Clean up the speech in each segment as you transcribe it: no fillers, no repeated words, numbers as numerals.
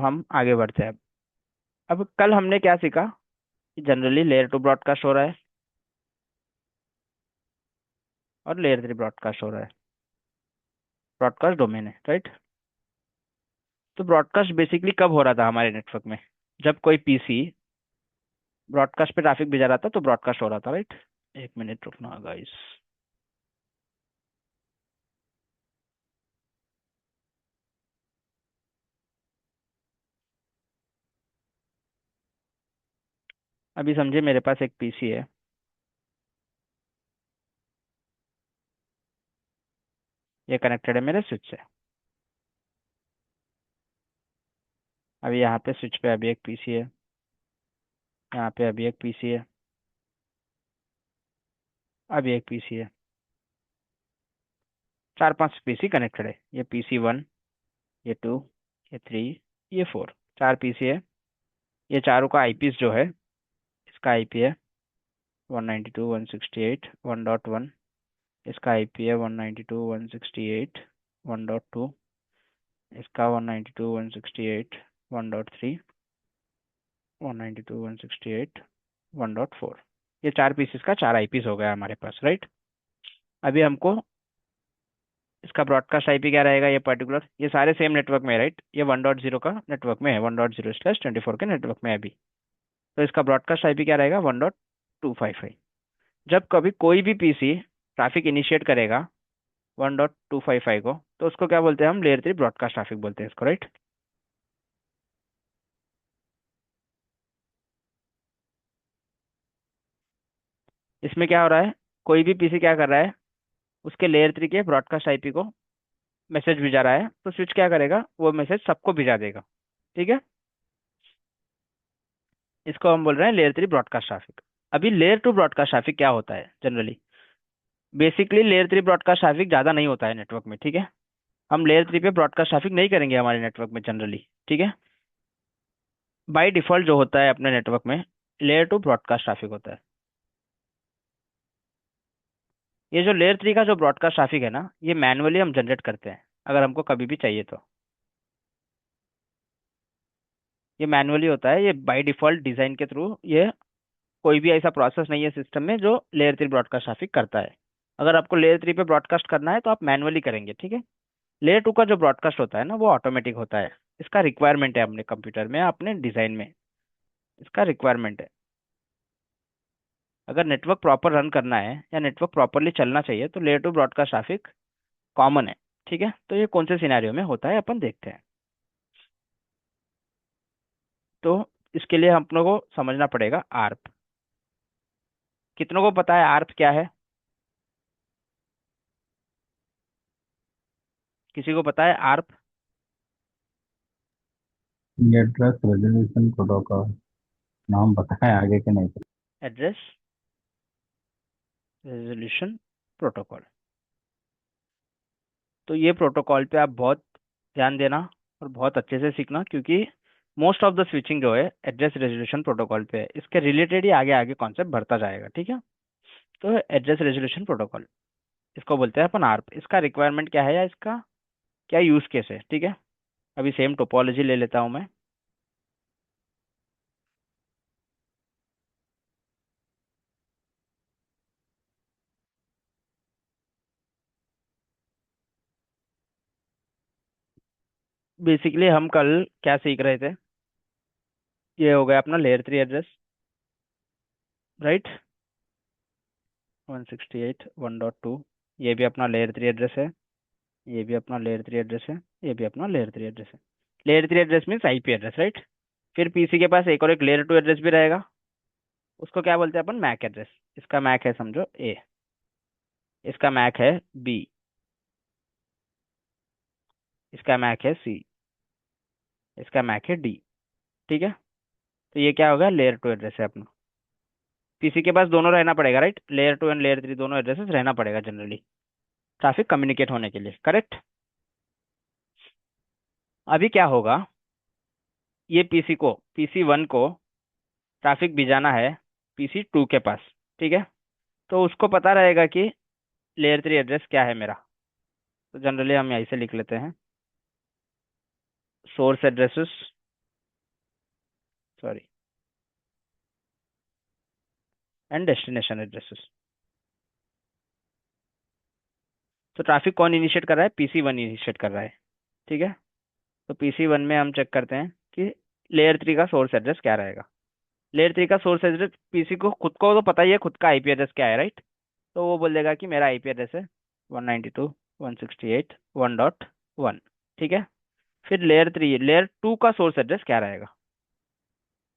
हम आगे बढ़ते हैं। अब कल हमने क्या सीखा कि जनरली लेयर टू ब्रॉडकास्ट हो रहा है और लेयर थ्री ब्रॉडकास्ट हो रहा है। ब्रॉडकास्ट डोमेन है, राइट। तो ब्रॉडकास्ट बेसिकली कब हो रहा था हमारे नेटवर्क में? जब कोई पीसी ब्रॉडकास्ट पे ट्रैफिक भेजा रहा था तो ब्रॉडकास्ट हो रहा था, राइट। एक मिनट रुकना गाइस। अभी समझे मेरे पास एक पीसी है, ये कनेक्टेड है मेरे स्विच से। अभी यहाँ पे स्विच पे अभी एक पीसी है, यहाँ पे अभी एक पीसी है, अभी एक पीसी है। चार पांच पीसी कनेक्टेड है, ये पीसी वन, ये टू, ये थ्री, ये फोर। चार पीसी है। ये चारों का आईपीस जो है, इसका आईपी है 192.168.1.1। इसका आईपी है 192.168.1.2। इसका 192.168.1.3, 192.168.1.4। ये चार पीसीस का चार आईपीस हो गया हमारे पास, राइट। अभी हमको इसका ब्रॉडकास्ट आईपी क्या रहेगा? ये पर्टिकुलर, ये सारे सेम नेटवर्क में, राइट। ये 1.0 का नेटवर्क में है, 1.0/24 के नेटवर्क में है अभी। तो इसका ब्रॉडकास्ट आईपी क्या रहेगा? 1.255। जब कभी कोई भी पीसी ट्रैफिक इनिशिएट करेगा 1.255 को, तो उसको क्या बोलते हैं हम? लेयर थ्री ब्रॉडकास्ट ट्रैफिक बोलते हैं इसको, राइट। इसमें क्या हो रहा है? कोई भी पीसी क्या कर रहा है, उसके लेयर थ्री के ब्रॉडकास्ट आईपी को मैसेज भिजा रहा है, तो स्विच क्या करेगा? वो मैसेज सबको भिजा देगा, ठीक है। इसको हम बोल रहे हैं लेयर थ्री ब्रॉडकास्ट ट्रैफिक। अभी लेयर टू ब्रॉडकास्ट ट्रैफिक क्या होता है generally? Basically layer three broadcast traffic ज़्यादा नहीं होता है नेटवर्क में, ठीक है। हम लेयर थ्री पे ब्रॉडकास्ट ट्रैफिक नहीं करेंगे हमारे नेटवर्क में जनरली, ठीक है। बाय डिफॉल्ट जो होता है अपने नेटवर्क में, लेयर टू ब्रॉडकास्ट ट्रैफिक होता है। ये जो लेयर थ्री का जो ब्रॉडकास्ट ट्रैफिक है ना, ये मैनुअली हम जनरेट करते हैं अगर हमको कभी भी चाहिए तो। ये मैनुअली होता है, ये बाय डिफॉल्ट डिजाइन के थ्रू, ये कोई भी ऐसा प्रोसेस नहीं है सिस्टम में जो लेयर थ्री ब्रॉडकास्ट ट्रैफिक करता है। अगर आपको लेयर थ्री पे ब्रॉडकास्ट करना है तो आप मैनुअली करेंगे, ठीक है। लेयर टू का जो ब्रॉडकास्ट होता है ना, वो ऑटोमेटिक होता है। इसका रिक्वायरमेंट है अपने कंप्यूटर में, अपने डिजाइन में इसका रिक्वायरमेंट है। अगर नेटवर्क प्रॉपर रन करना है या नेटवर्क प्रॉपरली चलना चाहिए तो layer two broadcast traffic common है, ठीक है। तो ये कौन से सिनेरियो में होता है अपन देखते हैं। तो इसके लिए हम अपनों को समझना पड़ेगा आर्प। कितनों को पता है आर्प क्या है? किसी को पता है आर्प? Address resolution protocol. नाम पता है, आगे के नहीं पता। Address resolution protocol. तो ये प्रोटोकॉल पे आप बहुत ध्यान देना और बहुत अच्छे से सीखना, क्योंकि मोस्ट ऑफ द स्विचिंग जो है एड्रेस रेजोल्यूशन प्रोटोकॉल पे है। इसके रिलेटेड ही आगे आगे कॉन्सेप्ट बढ़ता जाएगा, ठीक है। तो एड्रेस रेजोल्यूशन प्रोटोकॉल, इसको बोलते हैं अपन आर्प। इसका रिक्वायरमेंट क्या है या इसका क्या यूज केस है, ठीक है। अभी सेम टोपोलॉजी ले लेता हूँ मैं। बेसिकली हम कल क्या सीख रहे थे? ये हो गया अपना लेयर थ्री एड्रेस, राइट। 168.1.2। ये भी अपना लेयर थ्री एड्रेस है, ये भी अपना लेयर थ्री एड्रेस है, ये भी अपना लेयर थ्री एड्रेस है। Layer three address means IP address, right. फिर पीसी के पास एक और एक लेयर टू एड्रेस भी रहेगा, उसको क्या बोलते हैं अपन? MAC address. इसका मैक है समझो ए, इसका मैक है बी, इसका मैक है सी, इसका मैक है डी, ठीक है। तो ये क्या होगा? लेयर टू एड्रेस है अपना। पीसी के पास दोनों रहना पड़ेगा, right. Layer two and layer three दोनों एड्रेसेस रहना पड़ेगा जनरली ट्रैफिक कम्युनिकेट होने के लिए, करेक्ट। अभी क्या होगा? ये पीसी वन को ट्रैफिक भिजाना है पीसी टू के पास, ठीक है। तो उसको पता रहेगा कि लेयर थ्री एड्रेस क्या है मेरा। तो जनरली हम यहीं से लिख लेते हैं source addresses sorry, and destination addresses. तो ट्रैफिक कौन इनिशिएट कर रहा है? PC1 इनिशिएट कर रहा है, ठीक है। तो PC1 में हम चेक करते हैं कि लेयर 3 का सोर्स एड्रेस क्या रहेगा। लेयर 3 का सोर्स एड्रेस पीसी को खुद को तो पता ही है खुद का आईपी एड्रेस क्या है, राइट। तो वो बोल देगा कि मेरा आईपी एड्रेस है 192.168.1.1, ठीक है। फिर लेयर 2 का सोर्स एड्रेस क्या रहेगा?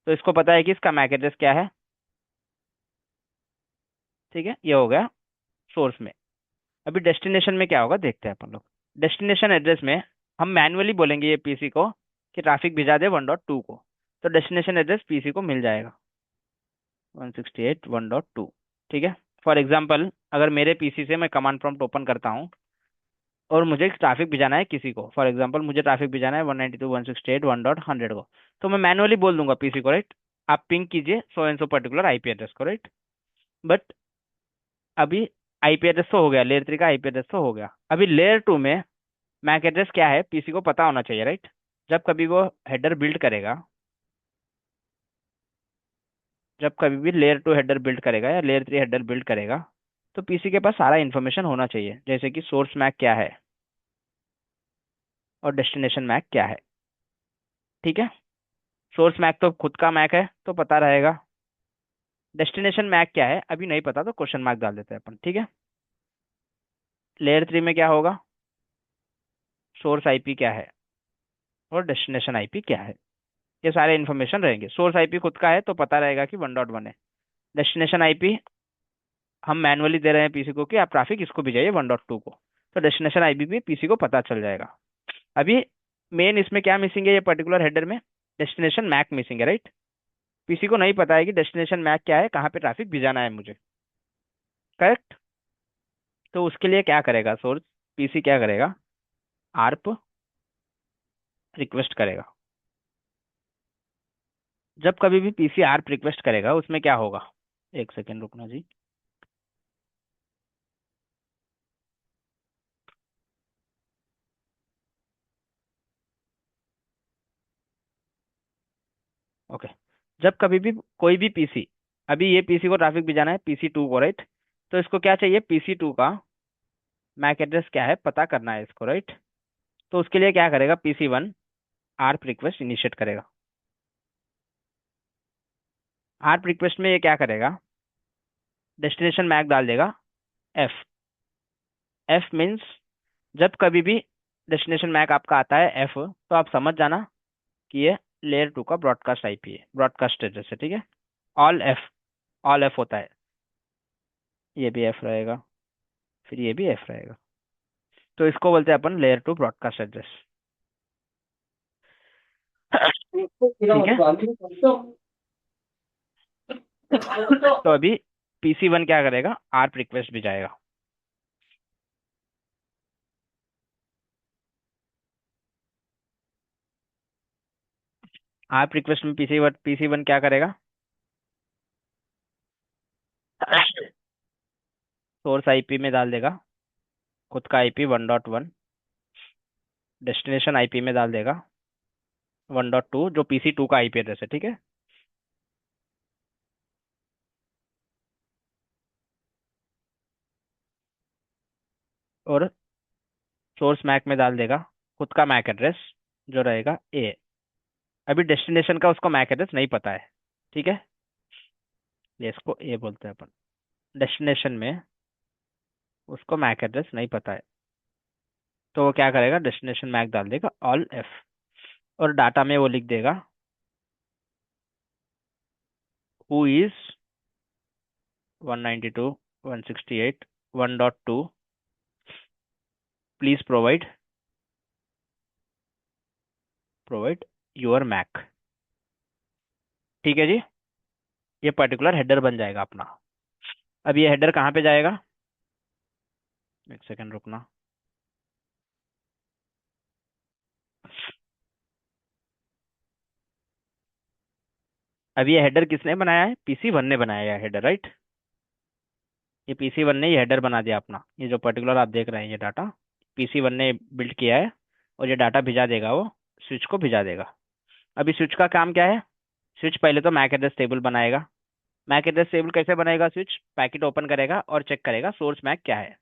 तो इसको पता है कि इसका मैक एड्रेस क्या है, ठीक है। ये हो गया सोर्स में। अभी डेस्टिनेशन में क्या होगा देखते हैं अपन लोग। डेस्टिनेशन एड्रेस में हम मैन्युअली बोलेंगे ये पीसी को कि ट्रैफिक भिजा दे 1.2 को। तो डेस्टिनेशन एड्रेस पीसी को मिल जाएगा 168.1.2, ठीक है। फॉर एग्जाम्पल अगर मेरे पीसी से मैं कमांड प्रॉम्प्ट ओपन करता हूँ और मुझे ट्रैफिक भिजाना है किसी को, फॉर एग्जाम्पल मुझे ट्रैफिक भिजाना है 192.168.1.100 को, तो मैं मैनुअली बोल दूंगा पीसी को, राइट, आप पिंग कीजिए so and so particular IP address को, राइट। बट अभी आईपी एड्रेस तो हो गया, लेयर 3 का आईपी एड्रेस तो हो गया। अभी लेयर 2 में मैक एड्रेस क्या है पीसी को पता होना चाहिए, राइट। जब कभी वो हेडर बिल्ड करेगा, जब कभी भी लेयर 2 हेडर बिल्ड करेगा या लेयर 3 हेडर बिल्ड करेगा, तो पीसी के पास सारा इन्फॉर्मेशन होना चाहिए, जैसे कि सोर्स मैक क्या है और डेस्टिनेशन मैक क्या है, ठीक है। सोर्स मैक तो खुद का मैक है तो पता रहेगा। डेस्टिनेशन मैक क्या है अभी नहीं पता, तो क्वेश्चन मार्क डाल देते हैं अपन, ठीक है। लेयर 3 में क्या होगा? सोर्स आईपी क्या है और डेस्टिनेशन आईपी क्या है, ये सारे इन्फॉर्मेशन रहेंगे। सोर्स आईपी खुद का है तो पता रहेगा कि 1.1 है। डेस्टिनेशन आईपी हम मैनुअली दे रहे हैं पीसी को कि आप ट्रैफिक इसको भेजिए 1.2 को, तो डेस्टिनेशन आईपी भी पीसी को पता चल जाएगा। अभी मेन इसमें क्या मिसिंग है, ये पर्टिकुलर हेडर में डेस्टिनेशन मैक मिसिंग है, राइट। पीसी को नहीं पता है कि डेस्टिनेशन मैक क्या है, कहाँ पे ट्रैफिक भिजाना है मुझे, करेक्ट। तो उसके लिए क्या करेगा सोर्स, पीसी क्या करेगा, आर्प रिक्वेस्ट करेगा। जब कभी भी पीसी आर्प रिक्वेस्ट करेगा उसमें क्या होगा, एक सेकेंड रुकना जी। ओके, जब कभी भी कोई भी पीसी, अभी ये पीसी को ट्रैफिक भिजाना है PC2 को, राइट। तो इसको क्या चाहिए, PC2 का मैक एड्रेस क्या है पता करना है इसको, राइट। तो उसके लिए क्या करेगा, PC1 आर्प रिक्वेस्ट इनिशिएट करेगा। आर्प रिक्वेस्ट में ये क्या करेगा, डेस्टिनेशन मैक डाल देगा एफ। एफ मीन्स जब कभी भी डेस्टिनेशन मैक आपका आता है एफ, तो आप समझ जाना कि ये लेयर 2 का ब्रॉडकास्ट आईपी है, ब्रॉडकास्ट एड्रेस है, ठीक है। ऑल एफ, ऑल एफ होता है, ये भी एफ रहेगा, फिर ये भी एफ रहेगा। तो इसको बोलते हैं अपन लेयर 2 ब्रॉडकास्ट एड्रेस, ठीक है। तो अभी PC1 क्या करेगा, आर्प रिक्वेस्ट भी जाएगा। आर्प रिक्वेस्ट में PC1 क्या करेगा, सोर्स आईपी में डाल देगा खुद का आईपी 1.1, डेस्टिनेशन आईपी में डाल देगा 1.2 जो PC2 का आईपी एड्रेस है, ठीक है। और सोर्स मैक में डाल देगा खुद का मैक एड्रेस जो रहेगा ए। अभी डेस्टिनेशन का उसको मैक एड्रेस नहीं पता है, ठीक है। ये इसको ए बोलते हैं अपन। डेस्टिनेशन में उसको मैक एड्रेस नहीं पता है, तो वो क्या करेगा, डेस्टिनेशन मैक डाल देगा ऑल एफ, और डाटा में वो लिख देगा who is 192.168.1.2 please provide your MAC, ठीक है जी। ये पर्टिकुलर हेडर बन जाएगा अपना। अब ये हेडर कहाँ पे जाएगा, एक सेकंड रुकना। अब ये हेडर किसने बनाया है, PC1 ने बनाया है हेडर, राइट। ये PC1 ने ये हेडर बना दिया अपना, ये जो पर्टिकुलर आप देख रहे हैं ये डाटा PC1 ने बिल्ड किया है, और ये डाटा भिजा देगा वो स्विच को भिजा देगा। अभी स्विच का काम क्या है, स्विच पहले तो मैक एड्रेस टेबल बनाएगा। मैक एड्रेस टेबल कैसे बनाएगा? स्विच पैकेट ओपन करेगा और चेक करेगा सोर्स मैक क्या है।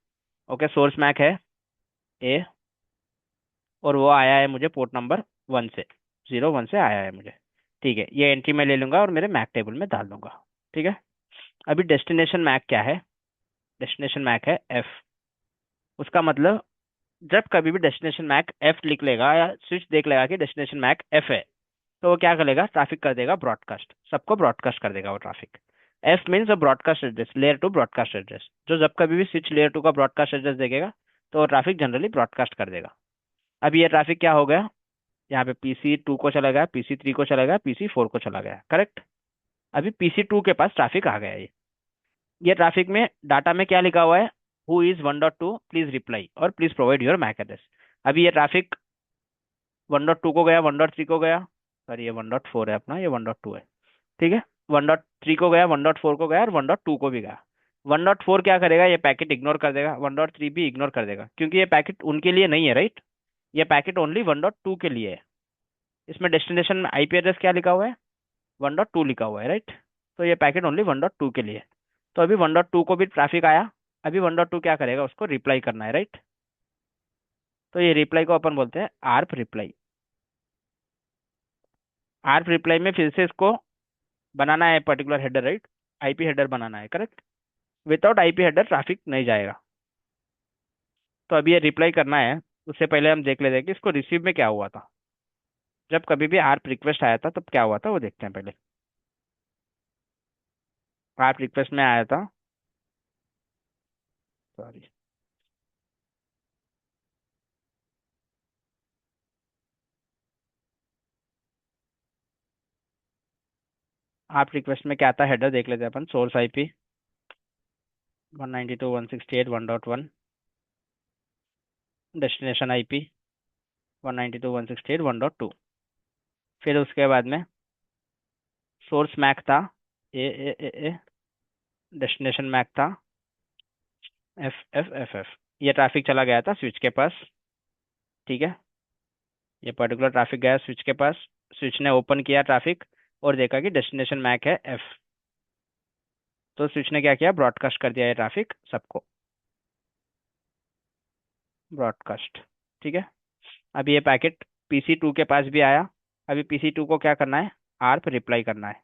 ओके, सोर्स मैक है ए, और वो आया है मुझे पोर्ट नंबर 1 से, 01 से आया है मुझे। ठीक है, ये एंट्री मैं ले लूंगा और मेरे मैक टेबल में डाल दूंगा। ठीक है। अभी डेस्टिनेशन मैक क्या है? डेस्टिनेशन मैक है एफ। उसका मतलब जब कभी भी डेस्टिनेशन मैक एफ लिख लेगा या स्विच देख लेगा कि डेस्टिनेशन मैक एफ है, तो वो क्या करेगा? ट्रैफिक कर देगा ब्रॉडकास्ट, सबको ब्रॉडकास्ट कर देगा वो traffic. F means a broadcast address, layer two broadcast address. जो जब कभी भी स्विच लेयर टू का ब्रॉडकास्ट एड्रेस देखेगा तो वो ट्रैफिक जनरली ब्रॉडकास्ट कर देगा। अब ये ट्रैफिक क्या हो गया? यहाँ पे PC 2 को चला गया, PC 3 को चला गया, PC 4 को चला गया, करेक्ट। अभी PC 2 के पास ट्रैफिक आ गया है। ये ट्रैफिक में डाटा में क्या लिखा हुआ है? हु इज 1.2 प्लीज रिप्लाई और please provide your MAC address. अभी ये ट्रैफिक 1.2 को गया, 1.3 को गया, सॉरी ये 1.4 है अपना, ये 1.2 है। ठीक है, 1.3 को गया, 1.4 को गया और 1.2 को भी गया। 1.4 क्या करेगा? ये पैकेट इग्नोर कर देगा, 1.3 भी इग्नोर कर देगा, क्योंकि ये पैकेट उनके लिए नहीं है, राइट। ये पैकेट ओनली 1.2 के लिए है। इसमें डेस्टिनेशन में आईपी एड्रेस क्या लिखा हुआ है? 1.2 लिखा हुआ है, राइट। तो ये पैकेट ओनली 1.2 के लिए है। तो अभी 1.2 को भी ट्रैफिक आया। अभी 1.2 क्या करेगा? उसको रिप्लाई करना है, राइट। तो ये रिप्लाई को अपन बोलते हैं आर्प रिप्लाई। आर्प रिप्लाई में फिर से इसको बनाना है particular header, right. IP header बनाना है, correct. Without IP header traffic नहीं जाएगा। तो अभी ये रिप्लाई करना है। उससे पहले हम देख लेते हैं कि इसको रिसीव में क्या हुआ था। जब कभी भी आर्प रिक्वेस्ट आया था तब क्या हुआ था वो देखते हैं पहले। आर्प रिक्वेस्ट में आया था, सॉरी, आर्प रिक्वेस्ट में क्या आता है हेडर देख लेते हैं अपन। Source IP 192.168.1.1, destination IP 192.168.1.2। फिर उसके बाद में सोर्स मैक था ए, डेस्टिनेशन मैक था एफ। ये ट्रैफिक चला गया था स्विच के पास। ठीक है, ये पर्टिकुलर ट्रैफिक गया स्विच के पास। स्विच ने ओपन किया ट्रैफिक और देखा कि डेस्टिनेशन मैक है एफ। तो स्विच ने क्या किया? ब्रॉडकास्ट कर दिया ये ट्रैफिक सबको, ब्रॉडकास्ट। ठीक है। अभी ये पैकेट PC 2 के पास भी आया। अभी PC 2 को क्या करना है? आर्प रिप्लाई करना है।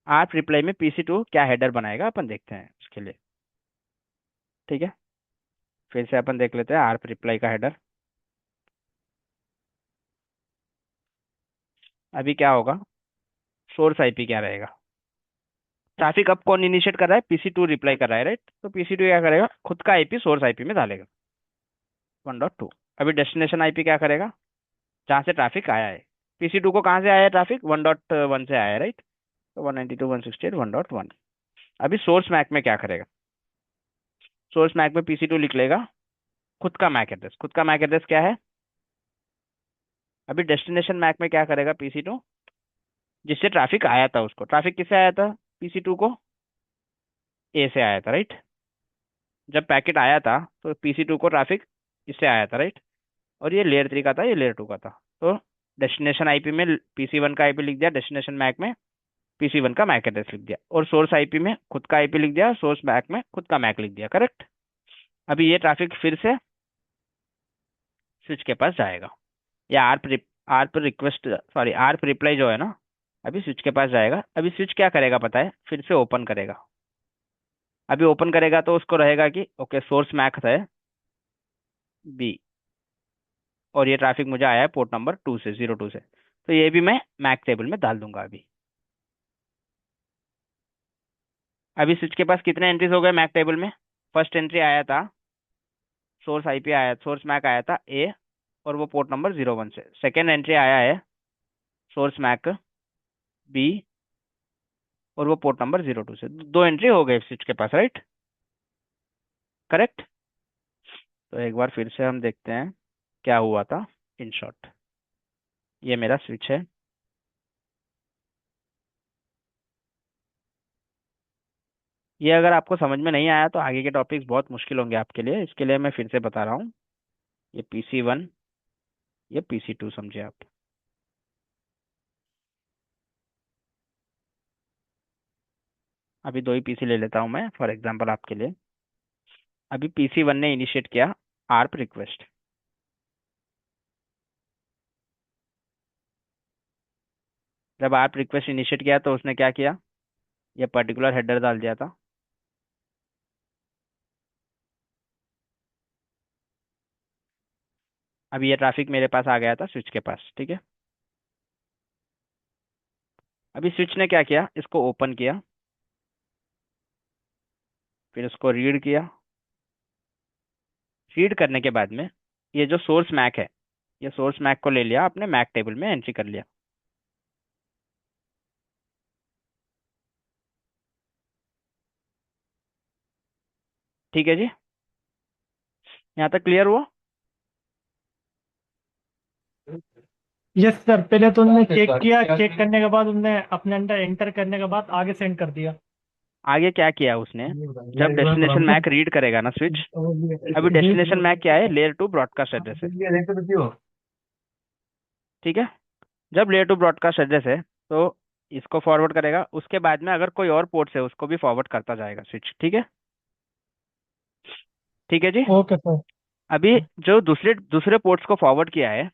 आर्प रिप्लाई में PC 2 क्या हेडर बनाएगा अपन देखते हैं उसके लिए। ठीक है, फिर से अपन देख लेते हैं आर्प रिप्लाई का हेडर। अभी क्या होगा? सोर्स आईपी क्या रहेगा? ट्रैफिक अब कौन इनिशिएट कर रहा है? PC 2 रिप्लाई कर रहा है, राइट। तो PC 2 क्या करेगा? खुद का आईपी सोर्स आईपी में डालेगा 1.2। अभी डेस्टिनेशन आईपी क्या करेगा? जहाँ से ट्रैफिक आया है। PC 2 को कहाँ से आया है ट्रैफिक? 1.1 से आया है, राइट। तो 192.168.1.1। अभी सोर्स मैक में क्या करेगा? सोर्स मैक में PC 2 लिख लेगा खुद का मैक एड्रेस। खुद का मैक एड्रेस क्या है? अभी डेस्टिनेशन मैक में क्या करेगा PC 2? जिससे ट्रैफिक आया था उसको, ट्रैफिक किससे आया था PC 2 को? ए से आया था, राइट। जब पैकेट आया था तो PC 2 को ट्रैफिक इससे आया था, राइट। और ये लेयर 3 का था, ये लेयर 2 का था। तो डेस्टिनेशन आईपी में PC 1 का आईपी लिख दिया, डेस्टिनेशन मैक में PC 1 का मैक एड्रेस लिख दिया, और सोर्स आईपी में खुद का आईपी लिख दिया, सोर्स मैक में खुद का मैक लिख दिया, करेक्ट। अभी ये ट्रैफिक फिर से स्विच के पास जाएगा। या ARP request, sorry ARP reply जो है ना, अभी स्विच के पास जाएगा। अभी स्विच क्या करेगा पता है? फिर से ओपन करेगा। अभी ओपन करेगा तो उसको रहेगा कि ओके सोर्स मैक है बी, और ये ट्रैफिक मुझे आया है पोर्ट नंबर 2 से, 02 से। तो ये भी मैं मैक टेबल में डाल दूंगा अभी। अभी स्विच के पास कितने एंट्रीज हो गए मैक टेबल में? फर्स्ट एंट्री आया था, सोर्स आईपी आया, सोर्स मैक आया था ए, और वो पोर्ट नंबर 01 से। सेकेंड एंट्री आया है सोर्स मैक बी, और वो पोर्ट नंबर 02 से। दो एंट्री हो गए स्विच के पास, राइट, करेक्ट। तो एक बार फिर से हम देखते हैं क्या हुआ था इन शॉर्ट। ये मेरा स्विच है। ये अगर आपको समझ में नहीं आया तो आगे के टॉपिक्स बहुत मुश्किल होंगे आपके लिए, इसके लिए मैं फिर से बता रहा हूँ। ये PC 1, ये PC 2 समझे आप। अभी दो ही पीसी ले लेता हूँ मैं फॉर एग्जांपल आपके लिए। अभी पीसी वन ने इनिशिएट किया आर्प रिक्वेस्ट। जब आर्प रिक्वेस्ट इनिशिएट किया तो उसने क्या किया, ये पर्टिकुलर हेडर डाल दिया था। अभी ये ट्रैफिक मेरे पास आ गया था स्विच के पास, ठीक है। अभी स्विच ने क्या किया, इसको ओपन किया, फिर उसको रीड किया। रीड करने के बाद में ये जो सोर्स मैक है, ये सोर्स मैक को ले लिया, आपने मैक टेबल में एंट्री कर लिया। ठीक है जी, यहाँ तक क्लियर हुआ। यस सर, पहले तो उन्होंने चेक किया, चेक करने के बाद उन्होंने अपने अंदर एंटर करने के बाद आगे सेंड कर दिया। आगे क्या किया उसने, जब डेस्टिनेशन मैक रीड करेगा ना स्विच, अभी डेस्टिनेशन मैक क्या है, लेयर टू ब्रॉडकास्ट एड्रेस है, ठीक है। जब लेयर टू ब्रॉडकास्ट एड्रेस है तो इसको फॉरवर्ड करेगा, उसके बाद में अगर कोई और पोर्ट है उसको भी फॉरवर्ड करता जाएगा स्विच, ठीक है। ठीक है जी। Okay sir. अभी जो दूसरे दूसरे पोर्ट्स को फॉरवर्ड किया है,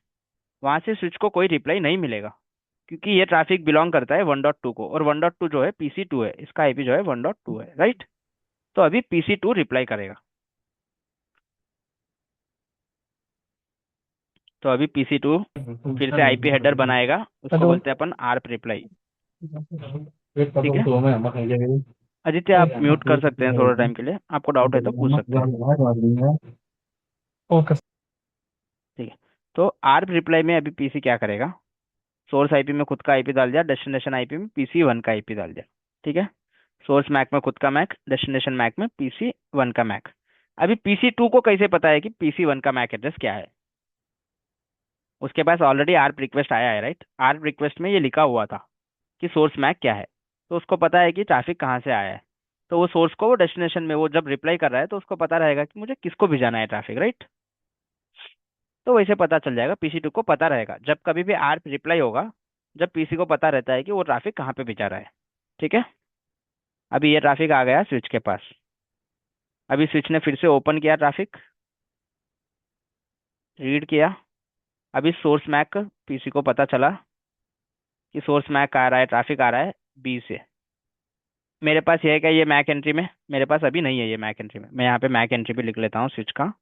वहां से स्विच को कोई रिप्लाई नहीं मिलेगा, क्योंकि ये ट्रैफिक बिलोंग करता है 1.2 को, और 1.2 जो है PC2 है, इसका आईपी जो है 1.2 है, राइट। तो अभी PC2 रिप्लाई करेगा। तो अभी PC2 फिर से आईपी हेडर बनाएगा, उसको हेलो। बोलते हैं अपन आर्प रिप्लाई, ठीक है। आदित्य आप म्यूट कर सकते हैं थोड़ा टाइम के लिए, आपको डाउट है तो पूछ सकते हैं। Okay sir. ठीक है। तो आर्प रिप्लाई में अभी पीसी क्या करेगा, सोर्स आईपी में खुद का आईपी डाल दिया, डेस्टिनेशन आईपी में PC1 का आईपी डाल दिया, ठीक है। सोर्स मैक में खुद का मैक, डेस्टिनेशन मैक में PC1 का मैक। अभी PC2 को कैसे पता है कि PC1 का मैक एड्रेस क्या है, उसके पास ऑलरेडी आर्प रिक्वेस्ट आया है, राइट। आर्प रिक्वेस्ट में ये लिखा हुआ था कि सोर्स मैक क्या है, तो उसको पता है कि ट्रैफिक कहाँ से आया है। तो वो सोर्स को वो डेस्टिनेशन में वो जब रिप्लाई कर रहा है तो उसको पता रहेगा कि मुझे किसको भिजाना है ट्रैफिक, राइट। तो वैसे पता चल जाएगा, PC2 को पता रहेगा जब कभी भी आर्प रिप्लाई होगा, जब पीसी को पता रहता है कि वो ट्रैफिक कहाँ पे भिजा रहा है, ठीक है। अभी ये ट्रैफिक आ गया स्विच के पास। अभी स्विच ने फिर से ओपन किया ट्रैफिक, रीड किया। अभी सोर्स मैक पीसी को पता चला कि सोर्स मैक आ रहा है, ट्रैफिक आ रहा है बी से। मेरे पास ये है क्या, ये मैक एंट्री में मेरे पास अभी नहीं है, ये मैक एंट्री में मैं यहाँ पे मैक एंट्री भी लिख लेता हूँ स्विच का,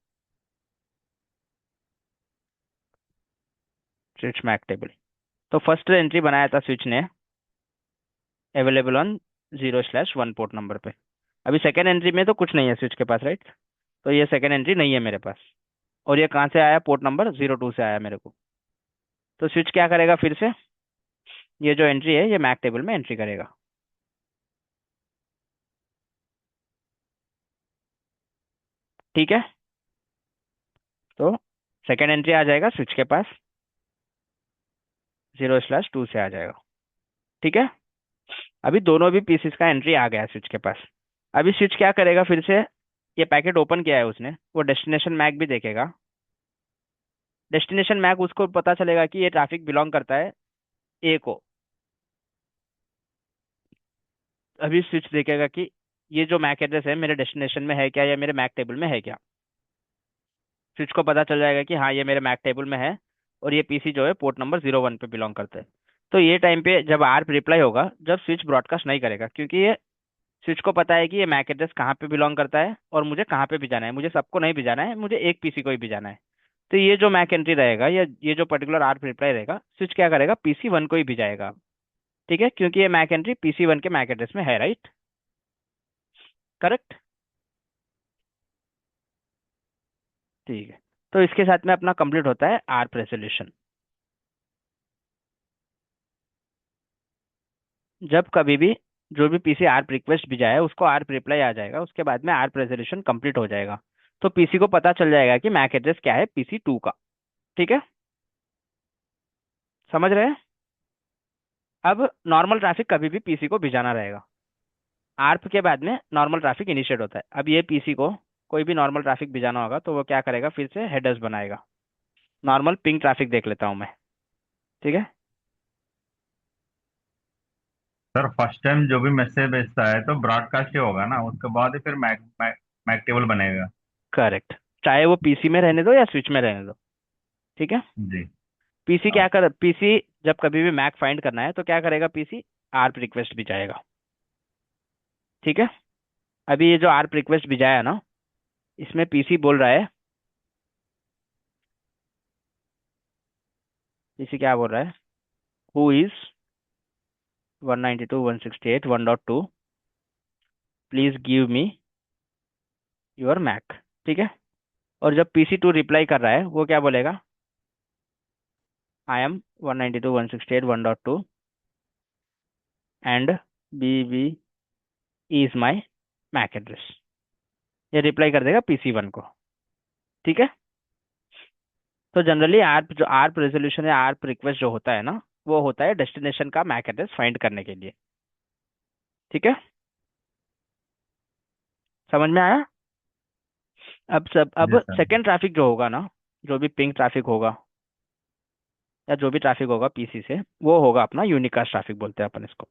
स्विच मैक टेबल। तो फर्स्ट एंट्री बनाया था स्विच ने, अवेलेबल ऑन 0/1 पोर्ट नंबर पे। अभी सेकेंड एंट्री में तो कुछ नहीं है स्विच के पास, राइट। तो ये सेकेंड एंट्री नहीं है मेरे पास, और ये कहाँ से आया, पोर्ट नंबर 02 से आया मेरे को। तो स्विच क्या करेगा, फिर से ये जो एंट्री है ये मैक टेबल में एंट्री करेगा, ठीक है। तो सेकेंड एंट्री आ जाएगा स्विच के पास, 0/2 से आ जाएगा, ठीक है। अभी दोनों भी पीसीस का एंट्री आ गया स्विच के पास। अभी स्विच क्या करेगा, फिर से ये पैकेट ओपन किया है उसने, वो डेस्टिनेशन मैक भी देखेगा। डेस्टिनेशन मैक उसको पता चलेगा कि ये ट्रैफिक बिलोंग करता है ए को। अभी स्विच देखेगा कि ये जो मैक एड्रेस है मेरे डेस्टिनेशन में है क्या, या मेरे मैक टेबल में है क्या। स्विच को पता चल जाएगा कि हाँ ये मेरे मैक टेबल में है, और ये पीसी जो है पोर्ट नंबर 01 पे बिलोंग करता है। तो ये टाइम पे जब आर्प रिप्लाई होगा, जब स्विच ब्रॉडकास्ट नहीं करेगा, क्योंकि ये स्विच को पता है कि ये मैक एड्रेस कहाँ पे बिलोंग करता है और मुझे कहाँ पे भिजाना है, मुझे सबको नहीं भिजाना है, मुझे एक पीसी को ही भिजाना है। तो ये जो मैक एंट्री रहेगा, या ये जो पर्टिकुलर आर्प रिप्लाई रहेगा, स्विच क्या करेगा, PC1 को ही भिजाएगा, ठीक है, क्योंकि ये मैक एंट्री PC1 के मैक एड्रेस में है, राइट। करेक्ट। ठीक है। तो इसके साथ में अपना कंप्लीट होता है आर्प रेजोल्यूशन। जब कभी भी जो भी पीसी आर्प रिक्वेस्ट भी जाए उसको आर्प रिप्लाई आ जाएगा, उसके बाद में आर्प रेजोल्यूशन कंप्लीट हो जाएगा। तो पीसी को पता चल जाएगा कि मैक एड्रेस क्या है PC2 का, ठीक है। समझ रहे हैं। अब नॉर्मल ट्रैफिक कभी भी पीसी को भिजाना रहेगा, आर्प के बाद में नॉर्मल ट्रैफिक इनिशिएट होता है। अब ये पीसी को कोई भी नॉर्मल ट्रैफिक भिजाना होगा तो वो क्या करेगा, फिर से हेडर्स बनाएगा। नॉर्मल पिंग ट्रैफिक देख लेता हूँ मैं, ठीक है। सर फर्स्ट टाइम जो भी मैसेज भेजता है तो ब्रॉडकास्ट ही होगा ना, उसके बाद ही फिर मैक मैक मैक टेबल बनेगा। करेक्ट। चाहे वो पीसी में रहने दो या स्विच में रहने दो। ठीक है। जी। पीसी हाँ। क्या कर पीसी जब कभी भी मैक फाइंड करना है तो क्या करेगा पीसी? आरप रिक्वेस्ट भिजाएगा। ठीक है। अभी ये जो आरप रिक्वेस्ट भिजाया ना, इसमें पीसी बोल रहा है, पीसी क्या बोल रहा है? Who is 192.168.1.2, please give me your MAC. ठीक है। और जब पीसी टू रिप्लाई कर रहा है वो क्या बोलेगा? I am 192.168.1.2 and BB is my MAC address. ये रिप्लाई कर देगा PC1 को। ठीक है। तो जनरली आर्प जो आर्प रेजोल्यूशन या आर्प रिक्वेस्ट जो होता है ना, वो होता है डेस्टिनेशन का मैक एड्रेस फाइंड करने के लिए। ठीक है। समझ में आया? अब जी सर। सेकेंड ट्रैफिक जो होगा ना, जो भी पिंग ट्रैफिक होगा या जो भी ट्रैफिक होगा पीसी से, वो होगा अपना यूनिकास्ट ट्रैफिक बोलते हैं अपन इसको।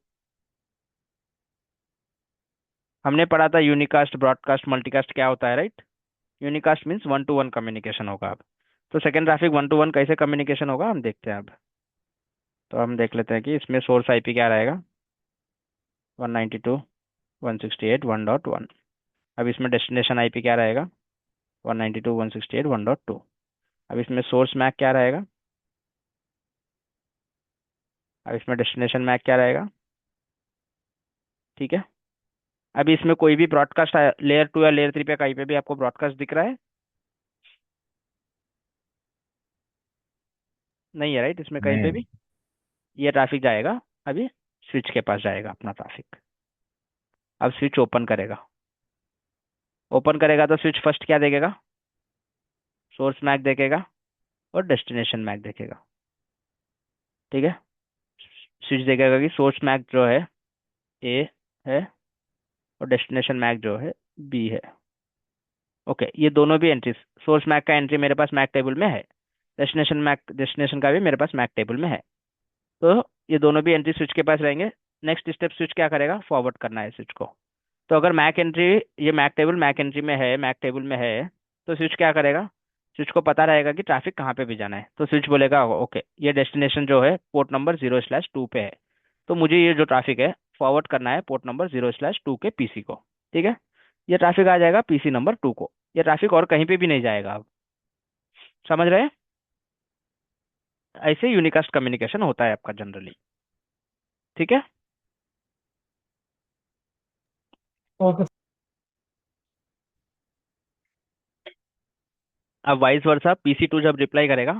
हमने पढ़ा था यूनिकास्ट, ब्रॉडकास्ट, मल्टीकास्ट क्या होता है, right? Unicast means one two one communication होगा अब। तो second traffic one two one कैसे कम्युनिकेशन होगा हम देखते हैं अब। तो हम देख लेते हैं कि इसमें सोर्स आईपी क्या रहेगा, 192.168.1.1। अब इसमें डेस्टिनेशन आईपी क्या रहेगा, 192.168.1.2। अब इसमें सोर्स मैक क्या रहेगा, अब इसमें डेस्टिनेशन मैक क्या रहेगा। ठीक है। अभी इसमें कोई भी ब्रॉडकास्ट लेयर 2 या लेयर 3 पे कहीं पे भी आपको ब्रॉडकास्ट दिख रहा है? नहीं है, राइट? इसमें कहीं पे नहीं। भी ये ट्रैफिक जाएगा अभी स्विच के पास जाएगा अपना ट्रैफिक। अब स्विच ओपन करेगा, ओपन करेगा तो स्विच फर्स्ट क्या देखेगा? सोर्स मैक देखेगा और डेस्टिनेशन मैक देखेगा। ठीक है। स्विच देखेगा कि सोर्स मैक जो है ए है और डेस्टिनेशन मैक जो है बी है। ओके, ये दोनों भी एंट्रीज, सोर्स मैक का एंट्री मेरे पास मैक टेबल में है, डेस्टिनेशन का भी मेरे पास मैक टेबल में है। तो ये दोनों भी एंट्री स्विच के पास रहेंगे। नेक्स्ट स्टेप स्विच क्या करेगा? फॉरवर्ड करना है स्विच को। तो अगर मैक एंट्री, ये मैक टेबल मैक एंट्री में है, मैक टेबल में है, तो स्विच क्या करेगा? स्विच को पता रहेगा कि ट्रैफिक कहाँ पे भी जाना है, तो स्विच बोलेगा ओके ये डेस्टिनेशन जो है पोर्ट नंबर 0/2 पे है, तो मुझे ये जो ट्रैफिक है फॉरवर्ड करना है पोर्ट नंबर 0/2 के पीसी को। ठीक है। ये ट्रैफिक आ जाएगा PC नंबर 2 को। ये ट्रैफिक और कहीं पे भी नहीं जाएगा अब। समझ रहे हैं? ऐसे यूनिकास्ट कम्युनिकेशन होता है आपका जनरली। ठीक है। ओके। अब वाइस वर्सा PC2 जब रिप्लाई करेगा,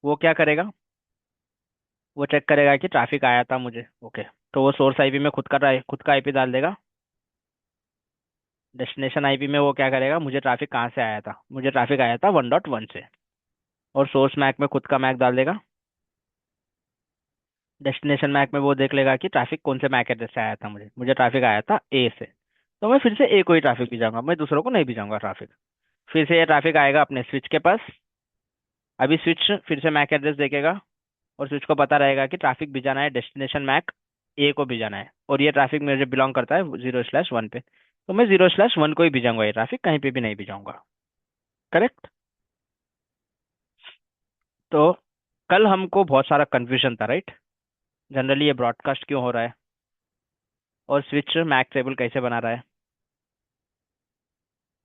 वो क्या करेगा? वो चेक करेगा कि ट्रैफिक आया था मुझे, ओके। तो वो सोर्स आईपी में खुद का आईपी डाल देगा। डेस्टिनेशन आईपी में वो क्या करेगा? मुझे ट्रैफिक कहाँ से आया था, मुझे ट्रैफिक आया था 1.1 से। और सोर्स मैक में खुद का मैक डाल देगा। डेस्टिनेशन मैक में वो देख लेगा कि ट्रैफिक कौन से मैक एड्रेस से आया था, मुझे मुझे ट्रैफिक आया था ए से। तो मैं फिर से ए को ही ट्रैफिक भेजाऊंगा, मैं दूसरों को नहीं भेजाऊंगा ट्रैफिक। फिर से ये ट्रैफिक आएगा अपने स्विच के पास। अभी स्विच फिर से मैक एड्रेस देखेगा और स्विच को पता रहेगा कि ट्रैफिक भिजाना है डेस्टिनेशन मैक ए को भिजाना है, और ये ट्रैफिक मेरे बिलोंग करता है 0/1 पे, तो मैं 0/1 को ही भिजाऊंगा, ये ट्रैफिक कहीं पे भी नहीं भिजाऊंगा। करेक्ट। तो कल हमको बहुत सारा कंफ्यूजन था, राइट? जनरली ये ब्रॉडकास्ट क्यों हो रहा है, और स्विच मैक टेबल कैसे बना रहा है,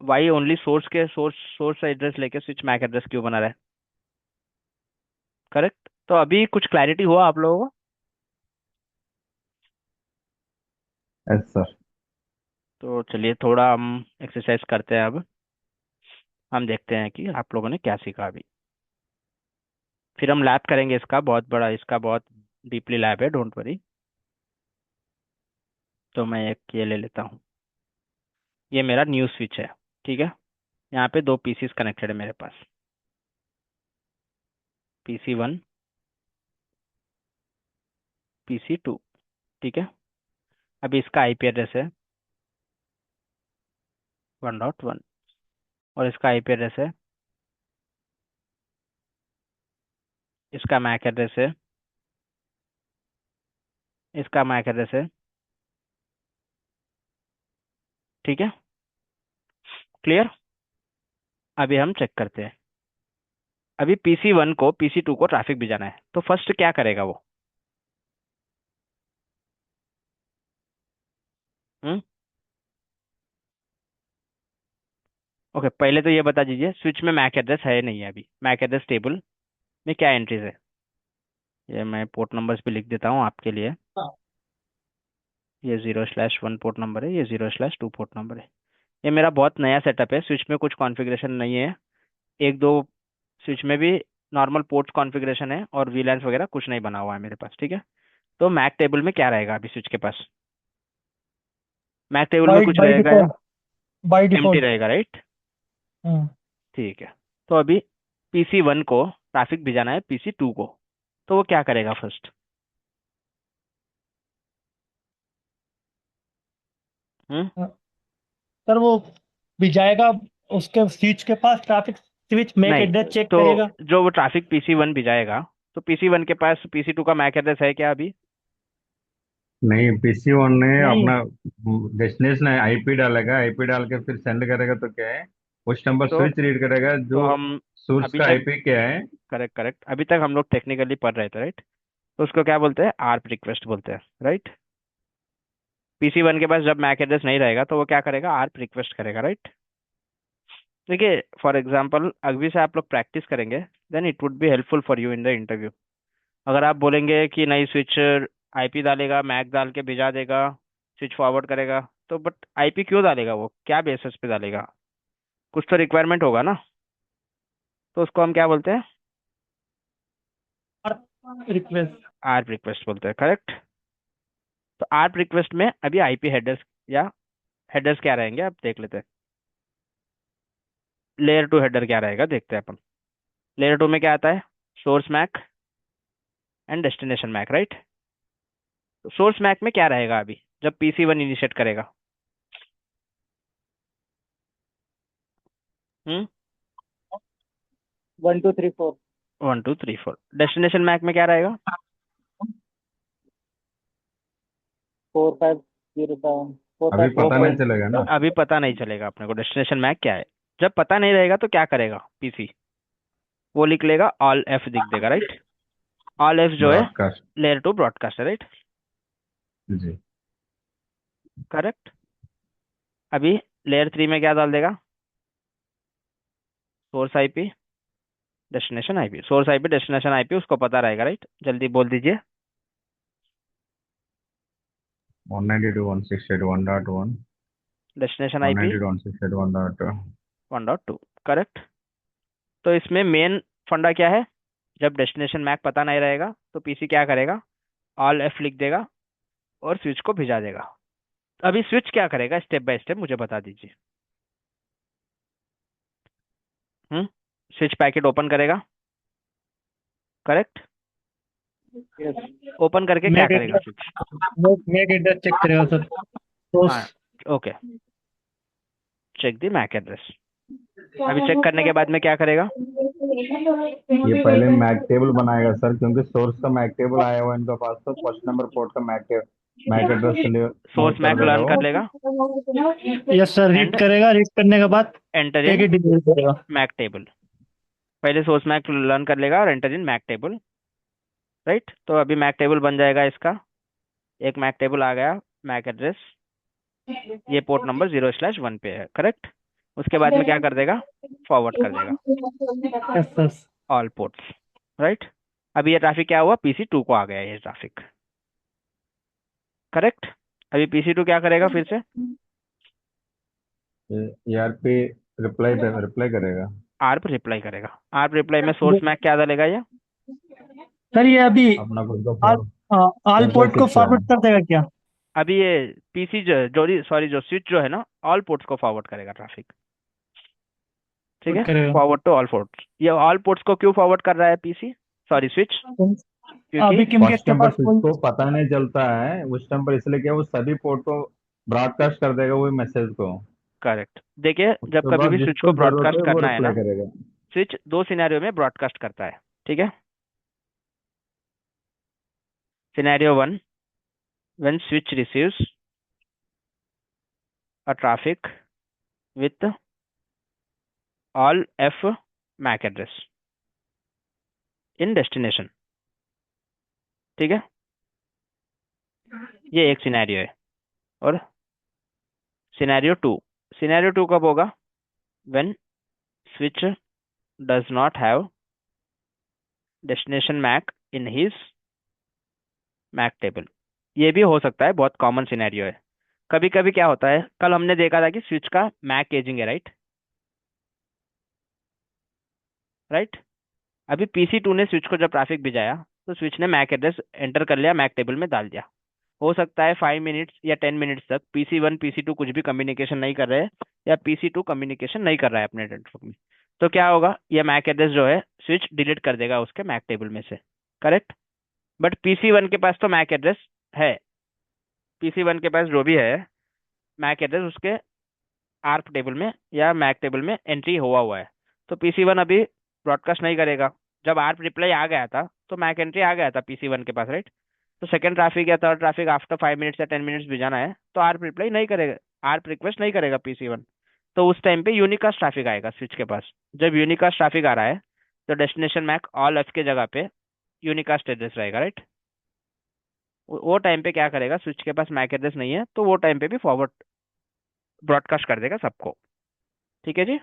वाई ओनली सोर्स के सोर्स एड्रेस लेके स्विच मैक एड्रेस क्यों बना रहा है। करेक्ट। तो अभी कुछ क्लैरिटी हुआ आप लोगों को? Yes sir. तो चलिए थोड़ा हम एक्सरसाइज करते हैं अब। हम देखते हैं कि आप लोगों ने क्या सीखा अभी। फिर हम लैब करेंगे, इसका बहुत बड़ा, इसका बहुत डीपली लैब है, डोंट वरी। तो मैं एक ये ले लेता हूँ। ये मेरा न्यू स्विच है। ठीक है। यहाँ पे दो पीसीस कनेक्टेड है मेरे पास, PC1, PC2। ठीक है। अभी इसका आईपी एड्रेस है 1.1, और इसका आईपी एड्रेस है, इसका मैक एड्रेस है, इसका मैक एड्रेस है ठीक है, क्लियर। अभी हम चेक करते हैं। अभी PC1 को PC2 को ट्रैफिक भेजाना है, तो फर्स्ट क्या करेगा वो? हम्म ओके, पहले तो ये बता दीजिए स्विच में मैक एड्रेस है नहीं है? अभी मैक एड्रेस टेबल में क्या एंट्रीज है? ये मैं पोर्ट नंबर्स भी लिख देता हूँ आपके लिए। ये 0/1 पोर्ट नंबर है, ये 0/2 पोर्ट नंबर है। ये मेरा बहुत नया सेटअप है, स्विच में कुछ कॉन्फ़िगरेशन नहीं है। एक दो स्विच में भी नॉर्मल पोर्ट कॉन्फ़िगरेशन है, और वीलैंस वगैरह कुछ नहीं बना हुआ है मेरे पास, ठीक है। तो मैक टेबल में क्या रहेगा अभी स्विच के पास? मैक टेबल में बाई कुछ बाई रहेगा या डिफॉल्ट, बाई एम्प्टी डिफॉल्ट। रहेगा, राइट? हम्म। ठीक है। तो अभी PC1 को ट्रैफिक भिजाना है PC2 को, तो वो क्या करेगा फर्स्ट? हम्म सर वो भी जाएगा उसके स्विच के पास, ट्रैफिक स्विच मैक नहीं, एड्रेस चेक तो करेगा। जो वो ट्रैफिक PC1 भिजाएगा, तो PC1 के पास PC2 का मैक एड्रेस है क्या अभी? नहीं, PC1 ने नहीं अपना डेस्टिनेशन आईपी डालेगा, आईपी डाल के फिर सेंड करेगा, तो क्या है, उस नंबर तो स्विच रीड करेगा तो जो हम सोर्स अभी का तक, आईपी क्या है। करेक्ट करेक्ट, अभी तक हम लोग टेक्निकली पढ़ रहे थे, राइट? तो उसको क्या बोलते हैं? आर्प रिक्वेस्ट बोलते हैं, राइट? PC1 के पास जब मैक एड्रेस नहीं रहेगा तो वो क्या करेगा? आर्प रिक्वेस्ट करेगा, राइट? देखिए, फॉर एग्जाम्पल अभी से आप लोग प्रैक्टिस करेंगे, then it would be helpful for you in the interview. अगर आप बोलेंगे कि नहीं स्विच आईपी डालेगा, मैक डाल के भिजा देगा, स्विच फॉरवर्ड करेगा, तो बट आईपी क्यों डालेगा? वो क्या बेसिस पे डालेगा? कुछ तो रिक्वायरमेंट होगा ना। तो उसको हम क्या बोलते हैं? रिक्वेस्ट। आर्प रिक्वेस्ट बोलते हैं, करेक्ट। तो आर्प रिक्वेस्ट में अभी आईपी हेडर्स या हेडर्स क्या रहेंगे, आप देख लेते हैं। लेयर 2 हेडर क्या रहेगा देखते हैं अपन। लेयर 2 में क्या आता है? Source MAC and destination MAC, right? तो सोर्स मैक में क्या रहेगा अभी जब PC1 इनिशिएट करेगा? 1 2 3 4। 1 2 3 4। डेस्टिनेशन मैक में क्या रहेगा? 4 5 0 7 4 अभी 5 वो 6 पता नहीं 7। चलेगा ना। अभी पता नहीं चलेगा अपने को डेस्टिनेशन मैक क्या है। जब पता नहीं रहेगा तो क्या करेगा PC? वो लिख लेगा ऑल एफ लिख देगा, राइट? ऑल एफ जो है ब्रॉडकास्ट। लेयर 2 ब्रॉडकास्ट है, राइट? जी। करेक्ट। अभी लेयर 3 में क्या डाल देगा? Source IP destination IP, source IP destination IP उसको पता रहेगा, राइट? जल्दी बोल दीजिए। 192.168.1.1। Destination one IP ninety dot six eight one dot 1.2, correct. तो इसमें मेन फंडा क्या है? जब डेस्टिनेशन मैक पता नहीं रहेगा तो PC क्या करेगा? ऑल एफ लिख देगा और स्विच को भिजा देगा। अभी स्विच क्या करेगा स्टेप बाय स्टेप मुझे बता दीजिए। हम्म स्विच पैकेट ओपन करेगा, करेक्ट। ओपन करके क्या मैक करेगा address, switch? Mac address check करेगा सर। तो हाँ, okay, check the mac address. अभी चेक करने के बाद में क्या करेगा? ये पहले मैक टेबल बनाएगा सर, क्योंकि सोर्स का मैक टेबल आया हुआ है इनके पास, तो फर्स्ट नंबर पोर्ट का मैक एड्रेस सोर्स नोट कर मैक देगा लर्न वो। कर लेगा यस सर, रीड एंड करेगा, रीड करने के बाद एंटर इन पैकेट डिलीट करेगा। Mac table. पहले सोर्स मैक लर्न कर लेगा और enter in Mac table, right? तो अभी मैक टेबल बन जाएगा इसका। एक मैक टेबल आ गया, मैक एड्रेस, ये पोर्ट नंबर 0/1 पे है, करेक्ट। उसके बाद में क्या कर देगा? फॉरवर्ड कर देगा yes sir. All ports, right? अभी ये ट्रैफिक क्या हुआ? PC2 को आ गया ये ट्रैफिक, करेक्ट। अभी PC2 क्या करेगा फिर से? ERP रिप्लाई करेगा। आर्प रिप्लाई करेगा। आर्प रिप्लाई में सोर्स मैक क्या डालेगा ये? सर ये अभी अपना खुद का आल, आल फोर बाई पोर्ट को सिक्स है। फॉरवर्ड कर देगा क्या? अभी ये PC जो सॉरी जो स्विच जो है ना, ऑल पोर्ट्स को फॉरवर्ड करेगा ट्रैफिक, ठीक फॉरवर्ड है। करेगा। Forward to all ports. ये ऑल पोर्ट्स को क्यों फॉरवर्ड कर रहा है PC, सॉरी स्विच? क्योंकि अभी किम फर्स्ट के टाइम पर पास स्विच कोई। को पता नहीं चलता है उस टाइम पर, इसलिए क्या वो सभी पोर्ट को ब्रॉडकास्ट कर देगा वो मैसेज को। करेक्ट। देखिए, जब उसके कभी बाद भी स्विच जिसको को जरूरत ब्रॉडकास्ट है वो करना है रिप्लाई ना, करेगा। स्विच दो सिनेरियो में ब्रॉडकास्ट करता है, ठीक है। Scenario 1, when switch receives a traffic with all f MAC address in destination। ठीक है, ये एक सिनेरियो है। और सिनेरियो टू कब होगा? when switch does not have destination MAC in his MAC table. ये भी हो सकता है, बहुत कॉमन सिनेरियो है। कभी कभी क्या होता है, कल हमने देखा था कि स्विच का मैक एजिंग है, राइट राइट। अभी PC2 ने स्विच को जब ट्रैफिक भिजाया तो स्विच ने मैक एड्रेस एंटर कर लिया, मैक टेबल में डाल दिया। हो सकता है 5 मिनट्स या 10 मिनट्स तक PC1 PC2 कुछ भी कम्युनिकेशन नहीं कर रहे हैं, या PC2 कम्युनिकेशन नहीं कर रहा है अपने नेटवर्क में। तो क्या होगा, ये मैक एड्रेस जो है स्विच डिलीट कर देगा उसके मैक टेबल में से, करेक्ट। बट PC1 के पास तो मैक एड्रेस है, PC1 के पास जो भी है मैक एड्रेस उसके आर्प टेबल में या मैक टेबल में एंट्री हुआ है। तो PC1 अभी ब्रॉडकास्ट नहीं करेगा। जब आर्प रिप्लाई आ गया था तो मैक एंट्री आ गया था PC1 के पास, राइट। तो सेकंड ट्रैफिक या थर्ड ट्रैफिक आफ्टर 5 मिनट्स या 10 मिनट्स भिजाना है तो आर्प रिप्लाई नहीं करेगा, आर्प रिक्वेस्ट नहीं करेगा PC1। तो उस टाइम पे यूनिकास्ट ट्रैफिक आएगा स्विच के पास। जब यूनिकास्ट ट्रैफिक आ रहा है तो डेस्टिनेशन मैक ऑल एफ के जगह पे यूनिकास्ट एड्रेस रहेगा, राइट। वो टाइम पे क्या करेगा, स्विच के पास मैक एड्रेस नहीं है तो वो टाइम पे भी फॉरवर्ड ब्रॉडकास्ट कर देगा सबको। ठीक है जी,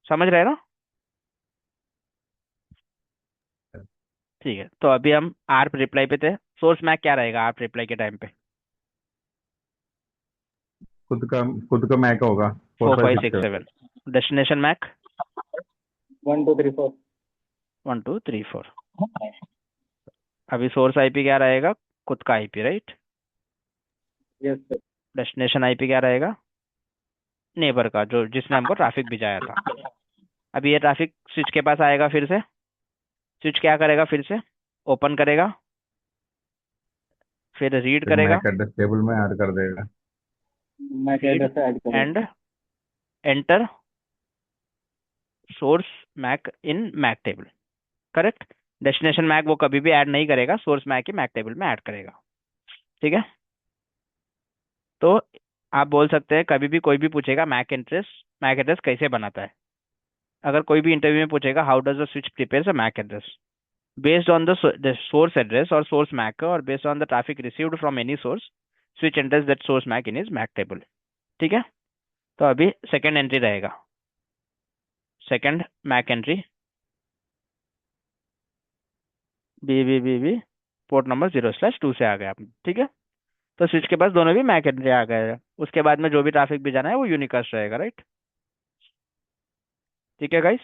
समझ रहे हैं ना? ठीक है, तो अभी हम आर्प रिप्लाई पे थे। सोर्स मैक क्या रहेगा आर्प रिप्लाई के टाइम पे? खुद का मैक होगा, four four five five six six seven seven destination mac 1 2 3 4। अभी सोर्स आईपी क्या रहेगा? खुद का IP, right. Yes sir. Destination IP क्या रहेगा? नेबर का, जो जिसने हमको ट्रैफिक भिजाया था। अभी ये ट्रैफिक स्विच के पास आएगा, फिर से स्विच क्या करेगा, फिर से ओपन करेगा, फिर रीड फिर करेगा, मैक एड्रेस टेबल में ऐड कर देगा। MAC read address add and करेगा। Enter source MAC in Mac table, correct. Destination MAC वो कभी भी ऐड नहीं करेगा, सोर्स मैक ही मैक टेबल में ऐड करेगा। ठीक है, तो आप बोल सकते हैं कभी भी कोई भी पूछेगा मैक एड्रेस कैसे बनाता है। अगर कोई भी इंटरव्यू में पूछेगा how does the switch prepares a mac address based on the source address or source MAC, or based on the traffic received from any source, switch enters that source MAC in his MAC table। ठीक है, तो अभी second entry रहेगा, second mac entry B port number 0/2 से आ गया आपने। ठीक है, तो स्विच के पास दोनों भी मैक एंट्री आ गए हैं। उसके बाद में जो भी ट्रैफिक भी जाना है वो यूनिकास्ट रहेगा, राइट। ठीक है गाइस,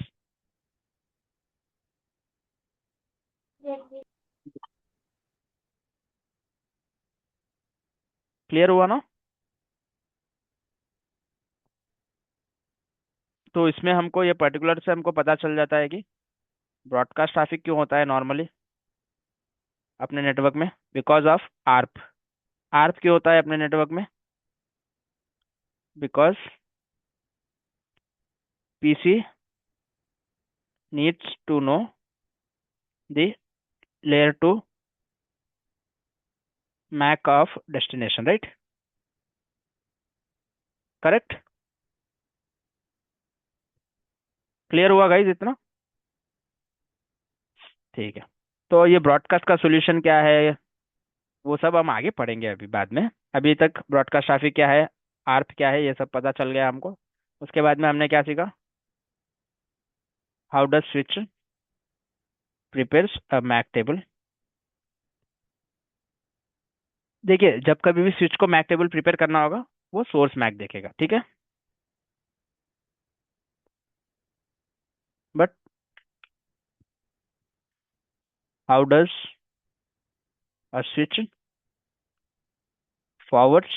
क्लियर हुआ ना? तो इसमें हमको ये पर्टिकुलर से हमको पता चल जाता है कि ब्रॉडकास्ट ट्रैफिक क्यों होता है नॉर्मली अपने नेटवर्क में, बिकॉज ऑफ आर्प। आर्प क्यों होता है अपने नेटवर्क में? Because PC needs to know the layer 2 MAC of destination, right? Correct, clear हुआ गाइज इतना? ठीक है, तो ये ब्रॉडकास्ट का सॉल्यूशन क्या है वो सब हम आगे पढ़ेंगे अभी बाद में। अभी तक ब्रॉडकास्ट ट्रैफिक क्या है, आर्प क्या है, ये सब पता चल गया हमको। उसके बाद में हमने क्या सीखा, how does switch prepares a mac table. देखिए, जब कभी भी स्विच को मैक टेबल प्रिपेयर करना होगा वो सोर्स मैक देखेगा, ठीक है। But how does a switch forwards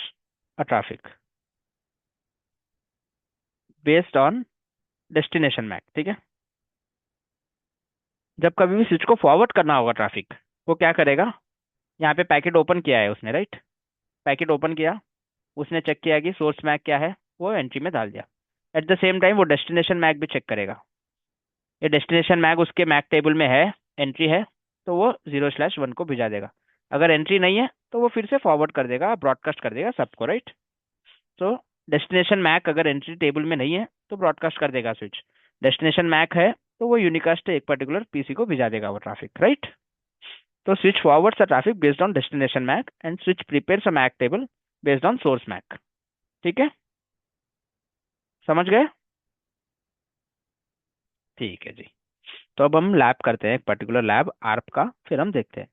a traffic based on destination mac, ठीक है। जब कभी भी स्विच को फॉरवर्ड करना होगा ट्रैफिक, वो क्या करेगा, यहाँ पे पैकेट ओपन किया है उसने, राइट। पैकेट ओपन किया, उसने चेक किया कि सोर्स मैक क्या है, वो एंट्री में डाल दिया। एट द सेम टाइम वो डेस्टिनेशन मैक भी चेक करेगा, ये डेस्टिनेशन मैक उसके मैक टेबल में है, एंट्री है, तो वो 0/1 को भिजा देगा। अगर एंट्री नहीं है तो वो फिर से फॉरवर्ड कर देगा, ब्रॉडकास्ट कर देगा सबको, राइट। तो डेस्टिनेशन मैक अगर एंट्री टेबल में नहीं है तो ब्रॉडकास्ट कर देगा स्विच, डेस्टिनेशन मैक है तो वो यूनिकास्ट एक पर्टिकुलर पीसी को भिजा देगा वो ट्रैफिक, राइट। तो switch forwards the traffic based on destination mac and switch prepares a mac table based on source mac. ठीक है, समझ गए? ठीक है जी। तो अब हम लैब करते हैं, एक पर्टिकुलर लैब आर्प का, फिर हम देखते हैं।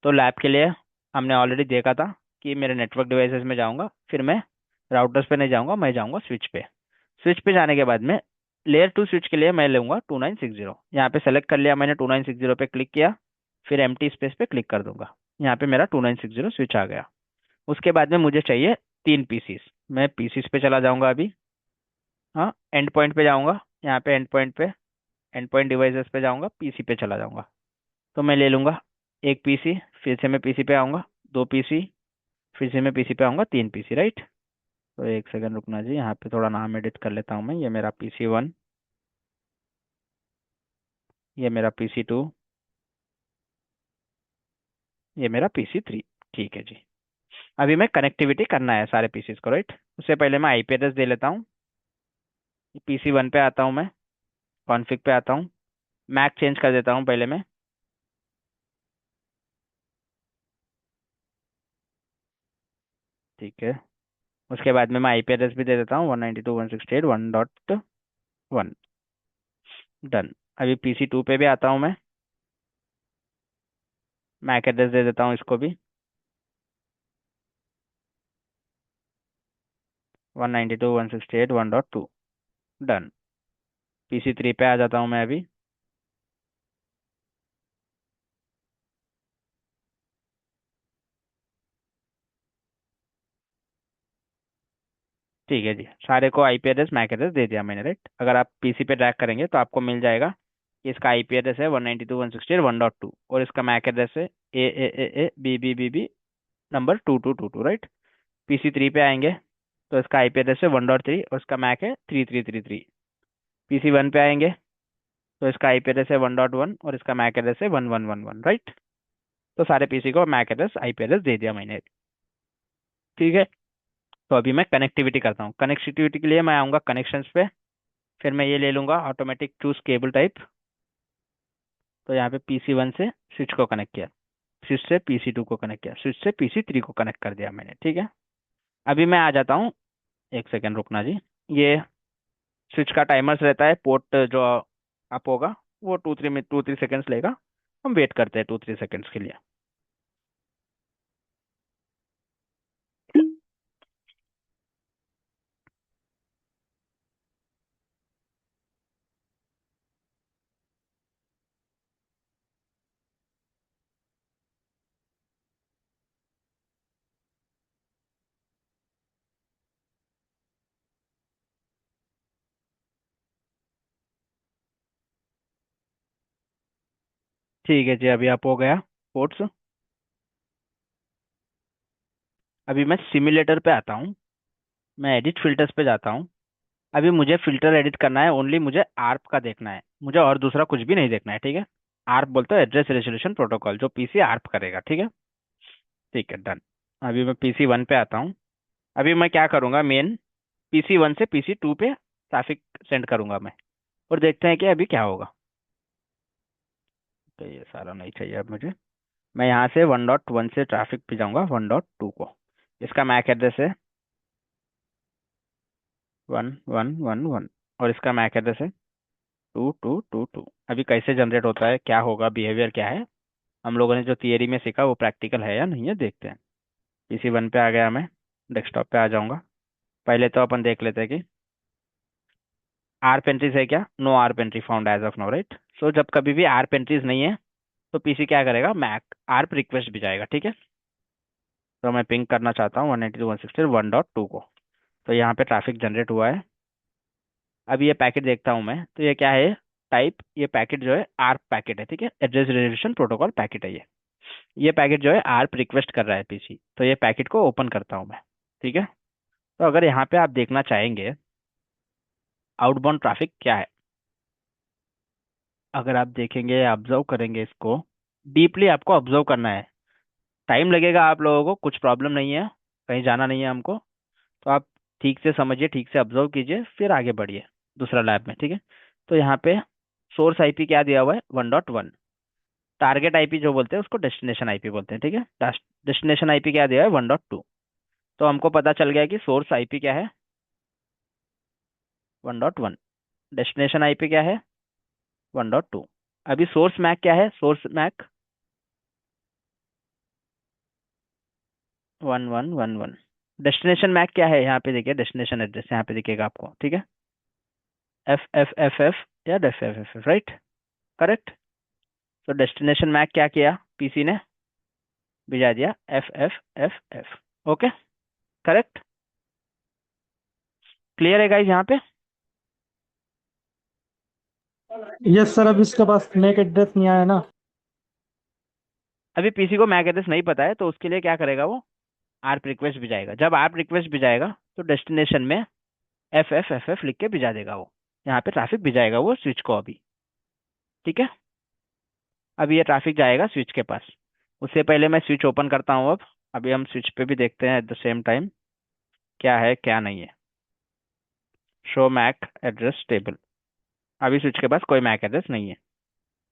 तो लैब के लिए हमने ऑलरेडी देखा था कि मेरे नेटवर्क डिवाइसेस में जाऊंगा, फिर मैं राउटर्स पे नहीं जाऊंगा, मैं जाऊंगा स्विच पे। स्विच पे जाने के बाद में लेयर 2 स्विच के लिए मैं लूंगा 2960। यहाँ पे सेलेक्ट कर लिया मैंने, 2960 पे क्लिक किया, फिर एम्प्टी स्पेस पे क्लिक कर दूंगा। यहाँ पे मेरा 2960 स्विच आ गया। उसके बाद में मुझे चाहिए 3 पीसीस, मैं पीसीस पे चला जाऊंगा अभी। हाँ, एंड पॉइंट पे जाऊंगा, यहाँ पे एंड पॉइंट पे, एंड पॉइंट डिवाइसेस पे जाऊंगा, पीसी पे चला जाऊंगा। तो मैं ले लूंगा 1 पीसी, फिर से मैं पीसी पे आऊंगा, 2 पीसी, फिर से मैं पीसी पे आऊंगा, 3 पीसी, राइट। तो एक सेकंड रुकना जी, यहाँ पे थोड़ा नाम एडिट कर लेता हूँ मैं। ये मेरा PC 1, ये मेरा PC 2, ये मेरा PC 3। ठीक है जी। अभी मैं कनेक्टिविटी करना है सारे पीसीस को, राइट। उससे पहले मैं आईपी एड्रेस दे लेता हूँ। PC 1 पे आता हूँ मैं, कॉन्फ़िग पे आता हूँ, मैक चेंज कर देता हूँ पहले मैं। ठीक है, उसके बाद में मैं आईपी एड्रेस भी दे देता हूँ, 192.168.1.1। डन। अभी PC 2 पे भी आता हूँ मैं, मैक एड्रेस दे देता हूँ इसको भी, 192.168.1.2। डन। PC 3 पे आ जाता हूँ मैं अभी। ठीक है जी, सारे को आईपी एड्रेस मैक एड्रेस दे दिया मैंने, राइट। अगर आप पीसी पे ट्रैक करेंगे तो आपको मिल जाएगा कि इसका आईपी एड्रेस है 192.168.1.2 और इसका मैक एड्रेस है ए नंबर 2222, राइट। PC 3 पे आएंगे तो इसका आईपी एड्रेस है 1.3 और इसका मैक है 3333। PC 1 पे आएंगे तो इसका आईपी एड्रेस है 1.1 और इसका मैक एड्रेस है 1111, राइट। तो सारे पीसी को मैक एड्रेस आईपी एड्रेस दे दिया मैंने। ठीक है, तो अभी मैं कनेक्टिविटी करता हूँ। कनेक्टिविटी के लिए मैं आऊँगा कनेक्शंस पे, फिर मैं ये ले लूंगा ऑटोमेटिक चूज केबल टाइप। तो यहाँ पे PC 1 से स्विच को कनेक्ट किया, स्विच से PC 2 को कनेक्ट किया, स्विच से PC 3 को कनेक्ट कर दिया मैंने। ठीक है, अभी मैं आ जाता हूँ। एक सेकेंड रुकना जी। ये स्विच का टाइमर्स रहता है, पोर्ट जो अप होगा वो 2-3 सेकेंड्स लेगा। हम वेट करते हैं 2-3 सेकेंड्स के लिए। ठीक है जी, अभी अप हो गया पोर्ट्स। अभी मैं सिम्युलेटर पे आता हूँ, मैं एडिट फिल्टर्स पे जाता हूँ। अभी मुझे फिल्टर एडिट करना है, ओनली मुझे आर्प का देखना है, मुझे और दूसरा कुछ भी नहीं देखना है। ठीक है, आर्प बोलते हैं एड्रेस रेजोल्यूशन प्रोटोकॉल, जो पीसी आर्प करेगा। ठीक है, ठीक है, डन। अभी मैं PC 1 पे आता हूँ। अभी मैं क्या करूँगा, मेन PC 1 से PC 2 पे ट्रैफिक सेंड करूँगा मैं, और देखते हैं कि अभी क्या होगा। तो ये सारा नहीं चाहिए अब मुझे। मैं यहाँ से 1.1 से ट्रैफिक पे जाऊँगा 1.2 को। इसका मैक एड्रेस है 1111 और इसका मैक एड्रेस है 2222। अभी कैसे जनरेट होता है, क्या होगा, बिहेवियर क्या है, हम लोगों ने जो थियरी में सीखा वो प्रैक्टिकल है या नहीं है, देखते हैं। PC 1 पे आ गया मैं, डेस्कटॉप पे आ जाऊंगा। पहले तो अपन देख लेते हैं कि आर्प एंट्रीज है क्या। No ARP entry found as of now, right. So जब कभी भी आर्प एंट्रीज नहीं है तो पीसी क्या करेगा, मैक आर्प रिक्वेस्ट भिजाएगा। ठीक है, तो मैं पिंग करना चाहता हूँ 192.168.1.2 को। तो यहाँ पे ट्रैफिक जनरेट हुआ है। अब ये पैकेट देखता हूँ मैं, तो ये क्या है, टाइप, ये पैकेट जो है आर्प पैकेट है। ठीक है, एड्रेस रेजोल्यूशन प्रोटोकॉल पैकेट है ये पैकेट जो है आर्प रिक्वेस्ट कर रहा है पीसी, तो ये पैकेट को ओपन करता हूँ मैं। ठीक है, तो अगर यहाँ पे आप देखना चाहेंगे आउटबाउंड ट्रैफिक क्या है, अगर आप देखेंगे ऑब्जर्व करेंगे इसको डीपली, आपको ऑब्जर्व करना है। टाइम लगेगा आप लोगों को, कुछ प्रॉब्लम नहीं है, कहीं जाना नहीं है हमको। तो आप ठीक से समझिए, ठीक से ऑब्जर्व कीजिए, फिर आगे बढ़िए दूसरा लैब में, ठीक है। तो यहाँ पे सोर्स आईपी क्या दिया हुआ है, 1.1। टारगेट आईपी जो बोलते हैं उसको डेस्टिनेशन आईपी बोलते हैं, ठीक है। डेस्टिनेशन आईपी क्या दिया है, 1.2। तो हमको पता चल गया कि सोर्स आईपी क्या है, 1.1। डेस्टिनेशन आईपी क्या है, 1.2। अभी सोर्स मैक क्या है, सोर्स मैक 1111। डेस्टिनेशन मैक क्या है, यहाँ पे देखिए डेस्टिनेशन एड्रेस यहाँ पे दिखेगा आपको, ठीक है। एफ या एफ राइट, करेक्ट। तो डेस्टिनेशन मैक क्या किया, पीसी ने भिजा दिया एफ। Okay, correct. क्लियर है गाइस यहाँ पे। यस सर, अब इसके पास मैक एड्रेस नहीं आया ना। अभी पीसी को मैक एड्रेस नहीं पता है, तो उसके लिए क्या करेगा वो, आरप रिक्वेस्ट भिजाएगा। जब आरप रिक्वेस्ट भिजाएगा तो डेस्टिनेशन में एफ लिख के भिजा देगा वो, यहाँ पे ट्रैफिक भिजाएगा वो स्विच को अभी, ठीक है। अभी ये ट्रैफिक जाएगा स्विच के पास। उससे पहले मैं स्विच ओपन करता हूँ अब। अभी हम स्विच पे भी देखते हैं एट द सेम टाइम क्या है क्या नहीं है। Show mac address table. अभी स्विच के पास कोई मैक एड्रेस नहीं है।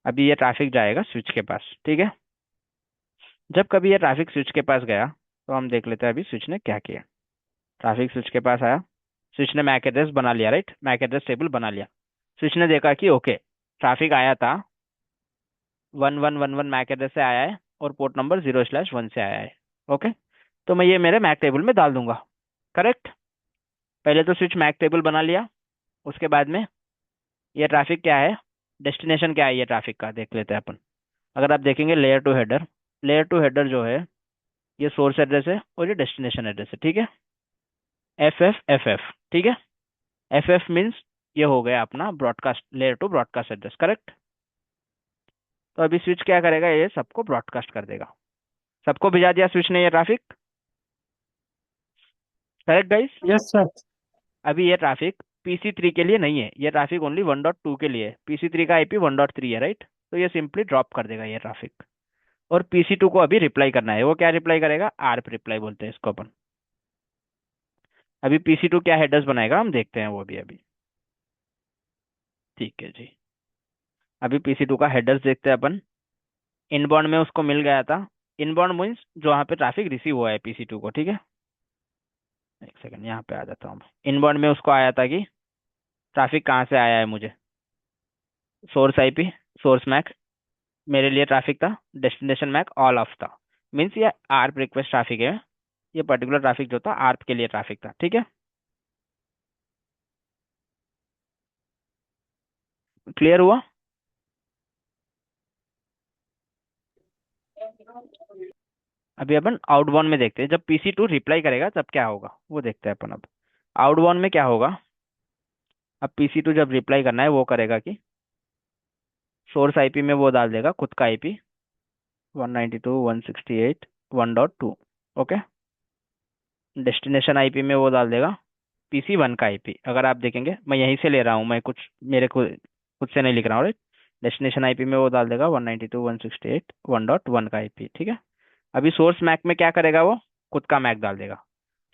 अभी ये ट्रैफिक जाएगा स्विच के पास, ठीक है। जब कभी ये ट्रैफिक स्विच के पास गया तो हम देख लेते हैं अभी स्विच ने क्या किया। ट्रैफिक स्विच के पास आया, स्विच ने मैक एड्रेस बना लिया, राइट, मैक एड्रेस टेबल बना लिया। स्विच ने देखा कि ओके, ट्रैफिक आया था 1111 मैक एड्रेस से आया है और पोर्ट नंबर 0/1 से आया है। ओके, तो मैं ये मेरे मैक टेबल में डाल दूंगा, करेक्ट। पहले तो स्विच मैक टेबल बना लिया, उसके बाद में ये ट्रैफिक क्या है, डेस्टिनेशन क्या है ये ट्रैफिक का, देख लेते हैं अपन। अगर आप देखेंगे layer two header, layer two header जो है ये सोर्स एड्रेस है और ये डेस्टिनेशन एड्रेस है, ठीक है। एफ, ठीक है। एफ मीन्स ये हो गया अपना broadcast, layer two broadcast address, correct. तो अभी स्विच क्या करेगा, ये सबको ब्रॉडकास्ट कर देगा। सबको भिजा दिया स्विच ने ये traffic, correct guys. Yes sir. अभी ये ट्रैफिक PC3 के लिए नहीं है, ये ट्रैफिक ओनली 1.2 के लिए है। PC3 का आईपी 1.3 है, राइट। तो ये सिंपली ड्रॉप कर देगा ये ट्रैफिक। और PC2 को अभी रिप्लाई करना है। वो क्या रिप्लाई करेगा, आरप रिप्लाई बोलते हैं इसको अपन। अभी PC2 क्या हेडर्स बनाएगा हम देखते हैं वो भी अभी, ठीक है जी। अभी PC2 का हेडर्स देखते हैं अपन। इनबाउंड में उसको मिल गया था, इनबाउंड मीन्स जो वहाँ पे ट्रैफिक रिसीव हुआ है PC2 को, ठीक है। एक सेकंड यहाँ पे आ जाता हूँ। इनबाउंड में उसको आया था कि ट्रैफिक कहाँ से आया है मुझे, सोर्स आईपी, सोर्स मैक मेरे लिए ट्रैफिक था, डेस्टिनेशन मैक ऑल ऑफ था। मीन्स ये आरप रिक्वेस्ट ट्रैफिक है, ये पर्टिकुलर ट्रैफिक जो था आरप के लिए ट्रैफिक था, ठीक है। क्लियर हुआ। अभी अपन आउटबाउंड में देखते हैं, जब PC2 रिप्लाई करेगा तब क्या होगा वो देखते हैं अपन अब। आउटबाउंड में क्या होगा, अब PC2 जब रिप्लाई करना है वो करेगा कि सोर्स आईपी में वो डाल देगा खुद का आईपी 192.168.1.2, ओके। डेस्टिनेशन आईपी में वो डाल देगा PC1 का आईपी। अगर आप देखेंगे मैं यहीं से ले रहा हूँ, मैं कुछ मेरे को खुद से नहीं लिख रहा हूँ, राइट। डेस्टिनेशन आईपी में वो डाल देगा 192.168.1.1 का आईपी, ठीक है। अभी सोर्स मैक में क्या करेगा वो, खुद का मैक डाल देगा।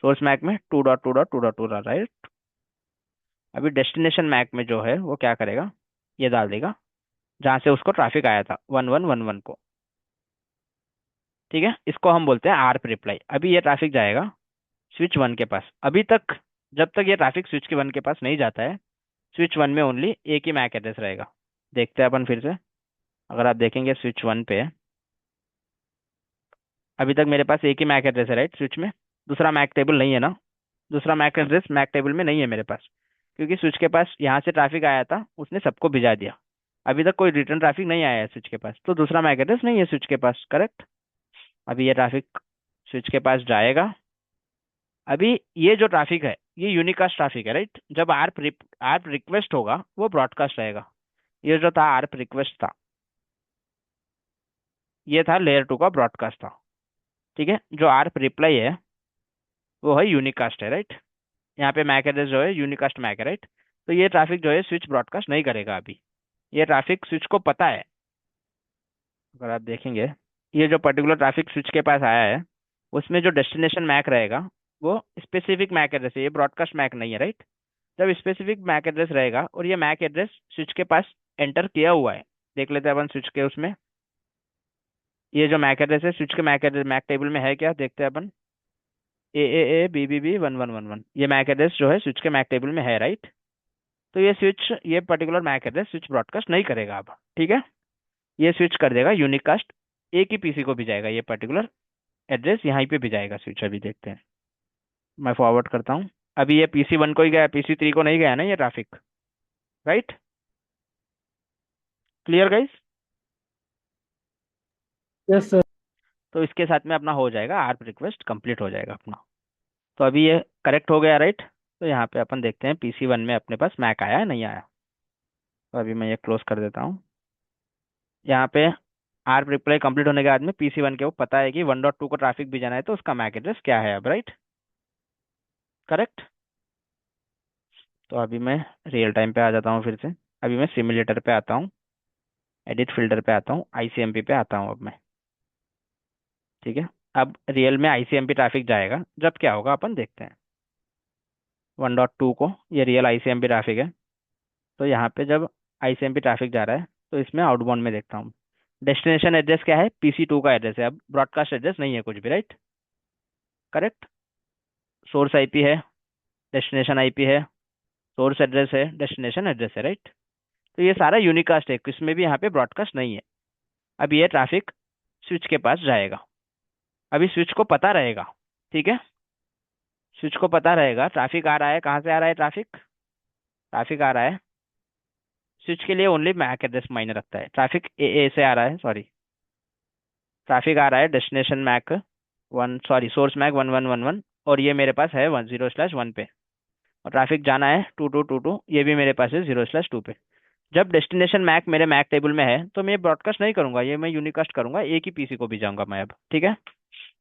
सोर्स मैक में 2.2.2.2 रहा, राइट। अभी डेस्टिनेशन मैक में जो है वो क्या करेगा, ये डाल देगा जहां से उसको ट्रैफिक आया था 1111 को, ठीक है। इसको हम बोलते हैं आरप रिप्लाई। अभी ये ट्रैफिक जाएगा स्विच 1 के पास। अभी तक जब तक ये ट्रैफिक स्विच के 1 के पास नहीं जाता है, स्विच 1 में ओनली एक ही मैक एड्रेस रहेगा। देखते हैं अपन फिर से। अगर आप देखेंगे स्विच 1 पे अभी तक मेरे पास एक ही मैक एड्रेस है, राइट, स्विच में। दूसरा मैक टेबल नहीं है ना, दूसरा मैक एड्रेस मैक टेबल में नहीं है मेरे पास, क्योंकि स्विच के पास यहाँ से ट्रैफिक आया था, उसने सबको भिजा दिया। अभी तक कोई रिटर्न ट्रैफिक नहीं आया है स्विच के पास, तो दूसरा मैक एड्रेस नहीं है स्विच के पास, करेक्ट। अभी ये ट्रैफिक स्विच के पास जाएगा। अभी ये जो ट्रैफिक है ये यूनिकास्ट ट्रैफिक है, राइट। जब आरप रिक्वेस्ट होगा वो ब्रॉडकास्ट रहेगा। ये जो था आरप रिक्वेस्ट था, ये था लेयर 2 का ब्रॉडकास्ट था, ठीक है। जो आरप रिप्लाई है वो है यूनिकास्ट है, राइट। यहाँ पे मैक एड्रेस जो है यूनिकास्ट मैक है, राइट। तो ये ट्रैफिक जो है स्विच ब्रॉडकास्ट नहीं करेगा अभी। ये ट्रैफिक स्विच को पता है। अगर आप देखेंगे ये जो पर्टिकुलर ट्रैफिक स्विच के पास आया है उसमें जो डेस्टिनेशन मैक रहेगा वो स्पेसिफिक मैक एड्रेस है, ये ब्रॉडकास्ट मैक नहीं है, राइट। जब स्पेसिफिक मैक एड्रेस रहेगा और ये मैक एड्रेस स्विच के पास एंटर किया हुआ है, देख लेते हैं अपन स्विच के उसमें, ये जो मैक एड्रेस है स्विच के मैक एड्रेस मैक टेबल में है क्या, देखते हैं अपन। AAA BBB 1111, ये मैक एड्रेस जो है स्विच के मैक टेबल में है, राइट। तो ये स्विच, ये particular mac address switch broadcast नहीं करेगा अब, ठीक है। ये स्विच कर देगा यूनिकास्ट, एक ही पीसी को भी जाएगा, ये पर्टिकुलर एड्रेस यहाँ पे भी जाएगा स्विच। अभी देखते हैं, मैं फॉरवर्ड करता हूँ। अभी ये PC 1 को ही गया, PC 3 को नहीं गया ना ये traffic, right. Clear guys. Yes sir. तो इसके साथ में अपना हो जाएगा, आर्प रिक्वेस्ट कंप्लीट हो जाएगा अपना। तो अभी ये करेक्ट हो गया, राइट। तो यहाँ पे अपन देखते हैं PC 1 में अपने पास मैक आया है नहीं आया। तो अभी मैं ये क्लोज कर देता हूँ। यहाँ पे आर्प रिप्लाई कंप्लीट होने के बाद में PC 1 के वो पता है कि 1.2 को ट्रैफिक भी जाना है, तो उसका मैक एड्रेस क्या है अब, राइट। करेक्ट। तो अभी मैं रियल टाइम पे आ जाता हूँ फिर से। अभी मैं सिमुलेटर पे आता हूँ, एडिट फिल्टर पे आता हूँ, ICMP पे आता हूँ अब मैं, ठीक है। अब रियल में ICMP ट्रैफिक जाएगा, जब क्या होगा अपन देखते हैं। 1.2 को, ये रियल ICMP ट्रैफिक है। तो यहाँ पे जब ICMP ट्रैफिक जा रहा है, तो इसमें आउटबाउंड में देखता हूँ। डेस्टिनेशन एड्रेस क्या है, PC 2 का एड्रेस है, अब ब्रॉडकास्ट एड्रेस नहीं है कुछ भी, राइट। करेक्ट। सोर्स IP है, डेस्टिनेशन IP है, सोर्स एड्रेस है, डेस्टिनेशन एड्रेस है, राइट। तो ये सारा यूनिकास्ट है, इसमें भी यहाँ पे ब्रॉडकास्ट नहीं है। अब ये ट्रैफिक स्विच के पास जाएगा। अभी स्विच को पता रहेगा, ठीक है। स्विच को पता रहेगा ट्रैफिक आ रहा है, कहाँ से आ रहा है ट्रैफिक, ट्रैफिक आ रहा है स्विच के लिए ओनली मैक एड्रेस मायने रखता है। ट्रैफिक AA से आ रहा है, सॉरी, ट्रैफिक आ रहा है destination mac 1, sorry source mac 1111, और ये मेरे पास है 10/1 पे। और ट्रैफिक जाना है 2222, ये भी मेरे पास है 0/2 पे। जब डेस्टिनेशन मैक मेरे मैक टेबल में है, तो मैं ये ब्रॉडकास्ट नहीं करूंगा, ये मैं यूनिकास्ट करूंगा, एक ही PC को भी जाऊंगा मैं अब, ठीक है।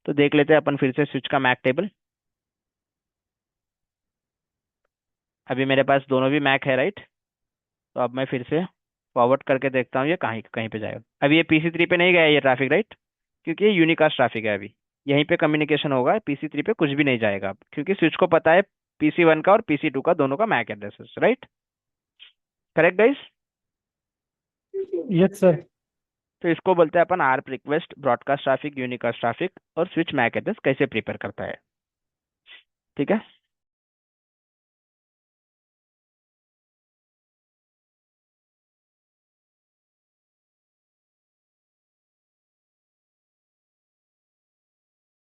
तो देख लेते हैं अपन फिर से स्विच का मैक टेबल। अभी मेरे पास दोनों भी मैक है, राइट। तो अब मैं फिर से फॉरवर्ड करके देखता हूँ ये कहीं कहीं पे जाएगा। अभी ये PC 3 पे नहीं गया ये ट्रैफिक, राइट, क्योंकि ये यूनिकास्ट ट्रैफिक है। अभी यहीं पे कम्युनिकेशन होगा, PC 3 पे कुछ भी नहीं जाएगा अब, क्योंकि स्विच को पता है PC 1 का और PC 2 का दोनों का Mac address, right. Correct guys. Yes sir. तो इसको बोलते हैं अपन ARP request, broadcast traffic, unicast traffic और स्विच मैक एड्रेस कैसे प्रिपेयर करता है, ठीक है।